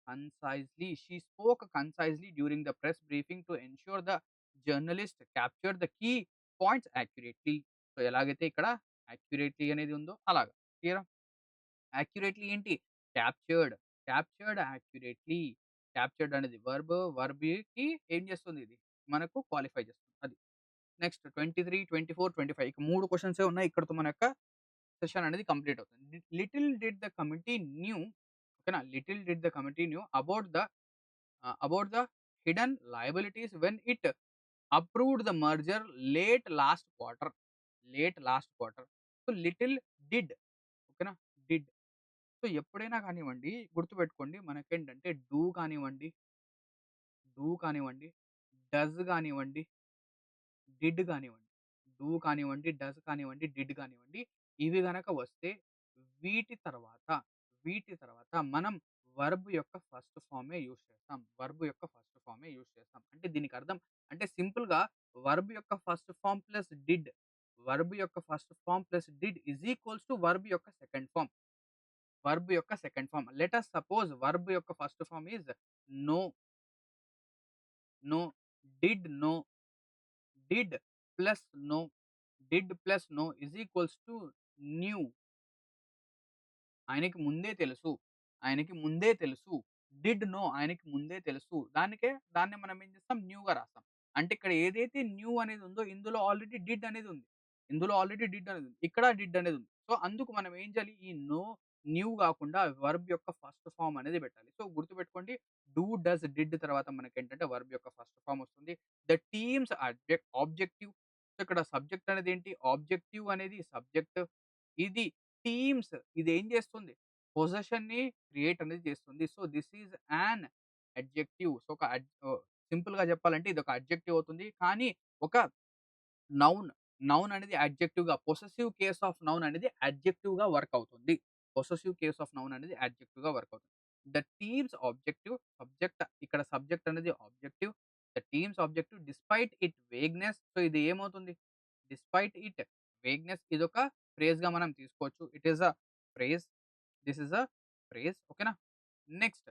Concisely. She spoke concisely during the press briefing to ensure the journalist captured the key points accurately. So, ఎలాగైతే ఇక్కడ యాక్యురేట్‌లీ అనేది ఉందో అలాగా. క్లియరా? యాక్యురేట్‌లీ ఏంటి? క్యాప్చర్డ్. Captured accurately. క్యాప్చర్డ్ అనేది వర్బ్. వర్బ్‌కి ఏం చేస్తుంది ఇది? మనకు క్వాలిఫై చేస్తుంది. అది. నెక్స్ట్ 23, 24, 25 ఇక 3 క్వెషన్సే ఉన్నాయి. ఇక్కడితో మన యొక్క సెషన్ అనేది కంప్లీట్ అవుతుంది. Little did the committee knew ఓకేనా. Little did the committee knew about the hidden liabilities when it approved the merger late last quarter. Late last quarter. So, little did ఓకేనా. Did. So, ఎప్పుడైనా కానివ్వండి గుర్తుపెట్టుకోండి మనకేంటంటే do కానివ్వండి, does కానివ్వండి, did కానివ్వండి. Do కానివ్వండి, డస్ కానివ్వండి, డిడ్ కానివ్వండి. ఇవి గనక వస్తే వీటి తర్వాత, వీటి తర్వాత మనం వర్బ్ యొక్క ఫస్ట్ ఫార్మే యూజ్ చేస్తాం. వర్బ్ యొక్క ఫస్ట్ ఫార్మే యూజ్ చేస్తాం. అంటే దీనికి అర్థం అంటే సింపుల్‌గా వర్బ్ యొక్క first form plus did. Verb యొక్క first form plus did is equals to verb యొక్క సెకండ్ ఫార్మ్. వర్బ్ యొక్క second form. Let us suppose verb యొక్క first form is know, know, did know, did plus know, did plus know is equals to knew. ఆయనకి ముందే తెలుసు. ఆయనకి ముందే తెలుసు. Did no ఆయనకి ముందే తెలుసు. దాన్ని మనం ఏం చేస్తాం న్యూగా రాస్తాం. అంటే ఇక్కడ ఏదైతే న్యూ అనేది ఉందో ఇందులో ఆల్రెడీ డిడ్ అనేది ఉంది. ఇందులో ఆల్రెడీ డిడ్ అనేది ఉంది. ఇక్కడ డిడ్ అనేది ఉంది. సో, అందుకు మనం ఏం చేయాలి ఈ నో, న్యూ గాకుండా వర్బ్ యొక్క ఫస్ట్ ఫార్మ్ అనేది పెట్టాలి. సో, గుర్తుపెట్టుకోండి డూ, డస్, డిడ్ తర్వాత మనకేంటంటే వర్బ్ యొక్క ఫస్ట్ ఫార్మ్ వస్తుంది. The team's objective. సో, ఇక్కడ సబ్జెక్ట్ అనేది ఏంటి? ఆబ్జెక్టివ్ అనేది సబ్జెక్ట్. ఇది టీమ్స్ ఇదేం చేస్తుంది? పొసెషన్‌ని క్రియేట్ అనేది చేస్తుంది. So, this is an adjective. So, ఒక సింపుల్‌గా చెప్పాలంటే ఇదొక అడ్జెక్టివ్ అవుతుంది. కానీ ఒక నౌన్. నౌన్ అనేది అడ్జెక్టివ్‌గా పొసెసివ్ కేస్ ఆఫ్ నౌన్ అనేది అడ్జెక్టివ్‌గా వర్క్ అవుతుంది. పొసెసివ్ కేస్ ఆఫ్ నౌన్ అనేది అడ్జెక్టివ్‌గా వర్క్ అవుతుంది. ద టీమ్స్ ఆబ్జెక్టివ్ సబ్జెక్ట్ ఇక్కడ సబ్జెక్ట్ అనేది objective. The team's objective despite it vagueness so, ఇది ఏమవుతుంది? డిస్పైట్ ఇట్ వేగ్‌నెస్ ఇదొక ఫ్రేజ్‌గా మనం తీసుకోవచ్చు. It is a phrase. This is a phrase ఓకేనా. నెక్స్ట్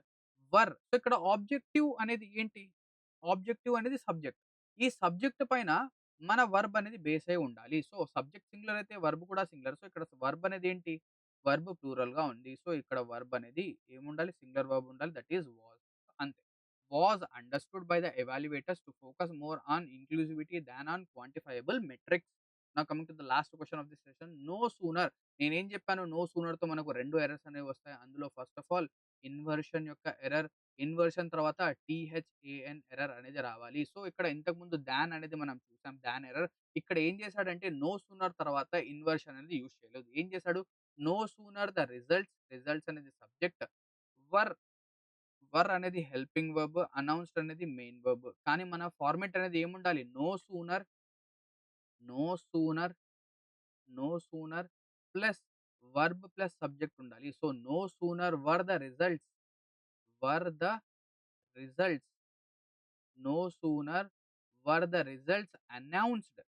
సో, ఇక్కడ ఆబ్జెక్టివ్ అనేది ఏంటి? ఆబ్జెక్టివ్ అనేది సబ్జెక్ట్. ఈ సబ్జెక్ట్ పైన మన వర్బ్ అనేది బేస్ అయి ఉండాలి. సో, సబ్జెక్ట్ సింగులర్ అయితే వర్బ్ కూడా సింగులర్. సో, ఇక్కడ వర్బ్ అనేది ఏంటి? వర్బ్ ప్లూరల్‌గా ఉంది. సో, ఇక్కడ వర్బ్ అనేది ఏముండాలి? సింగులర్ వర్బ్ ఉండాలి. దట్ ఈస్ వాస్ అంతే. Was understood by the evaluators to focus more on inclusivity than on quantifiable metrics. Now coming to the last question of this session. No sooner నేనేం చెప్పాను? No సూనర్‌తో మనకు 2 errors అనేవి వస్తాయి. అందులో first of all inversion యొక్క error. Inversion తర్వాత టీహెచ్ఏఎన్ error అనేది రావాలి. సో, ఇక్కడ ఇంతకుముందు థాన్ అనేది మనం చూసాం. Than error. ఇక్కడ ఏం చేశాడంటే నో సూనర్ తర్వాత ఇన్వర్షన్ అనేది యూజ్ చేయలేదు. ఏం చేశాడు? నో సూనర్ ద రిజల్ట్స్ అనేది సబ్జెక్ట్. వర్ అనేది హెల్పింగ్ వర్బ్. అనౌన్స్డ్ అనేది మెయిన్ వర్బ్. కానీ మన ఫార్మాట్ అనేది ఏముండాలి? No sooner, no sooner plus verb plus subject ఉండాలి. So, no sooner were the results no sooner were the results announced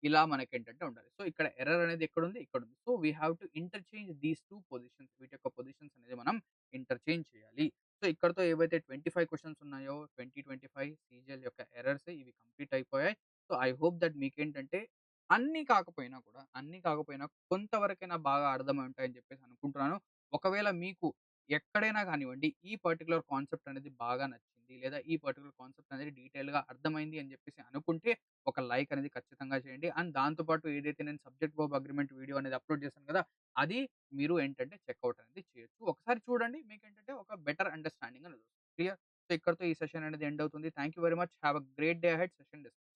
ఇలా మనకేంటంటే ఉండాలి. సో, ఇక్కడ ఎర్రర్ అనేది ఎక్కడుంది? ఇక్కడుంది. So, we have to interchange these 2 positions వీటి యొక్క పొజిషన్స్ అనేది మనం ఇంటర్‌చేంజ్ చేయాలి. సో, ఇక్కడితో ఏవైతే 25 క్వెషన్స్ ఉన్నాయో 2025 సీజీఎల్ యొక్క ఎర్రర్స్ ఇవి కంప్లీట్ అయిపోయాయి. సో, ఐ హోప్ దట్ మీకేంటంటే అన్నీ కాకపోయినా కొంతవరకైనా బాగా అర్థమై ఉంటాయని చెప్పేసి అనుకుంటున్నాను. ఒకవేళ మీకు ఎక్కడైనా గానివ్వండి, ఈ పర్టిక్యులర్ కాన్సెప్ట్ అనేది బాగా నచ్చింది. లేదా ఈ పర్టిక్యులర్ కాన్సెప్ట్ అనేది డీటెయిల్‌గా అర్థమైంది అని జెప్పేసి అనుకుంటే, ఒక లైక్ అనేది ఖచ్చితంగా చేయండి. అండ్ దాంతో పాటు ఏదైతే నేను సబ్జెక్ట్ వర్బ్ అగ్రీమెంట్ వీడియో అనేది అప్‌లోడ్ చేశాను కదా! అది మీరు ఏంటంటే చెక్‌ఔట్ అనేది చేయొచ్చు. ఒకసారి చూడండి మీకేంటంటే ఒక బెటర్ అండర్‌స్టాండింగ్ అనేది వస్తుంది. క్లియర్? సో, ఇక్కడితో ఈ సెషన్ అనేది ఎండ్ అవుతుంది. Thank you very much. Have a great day ahead. Session disconnect.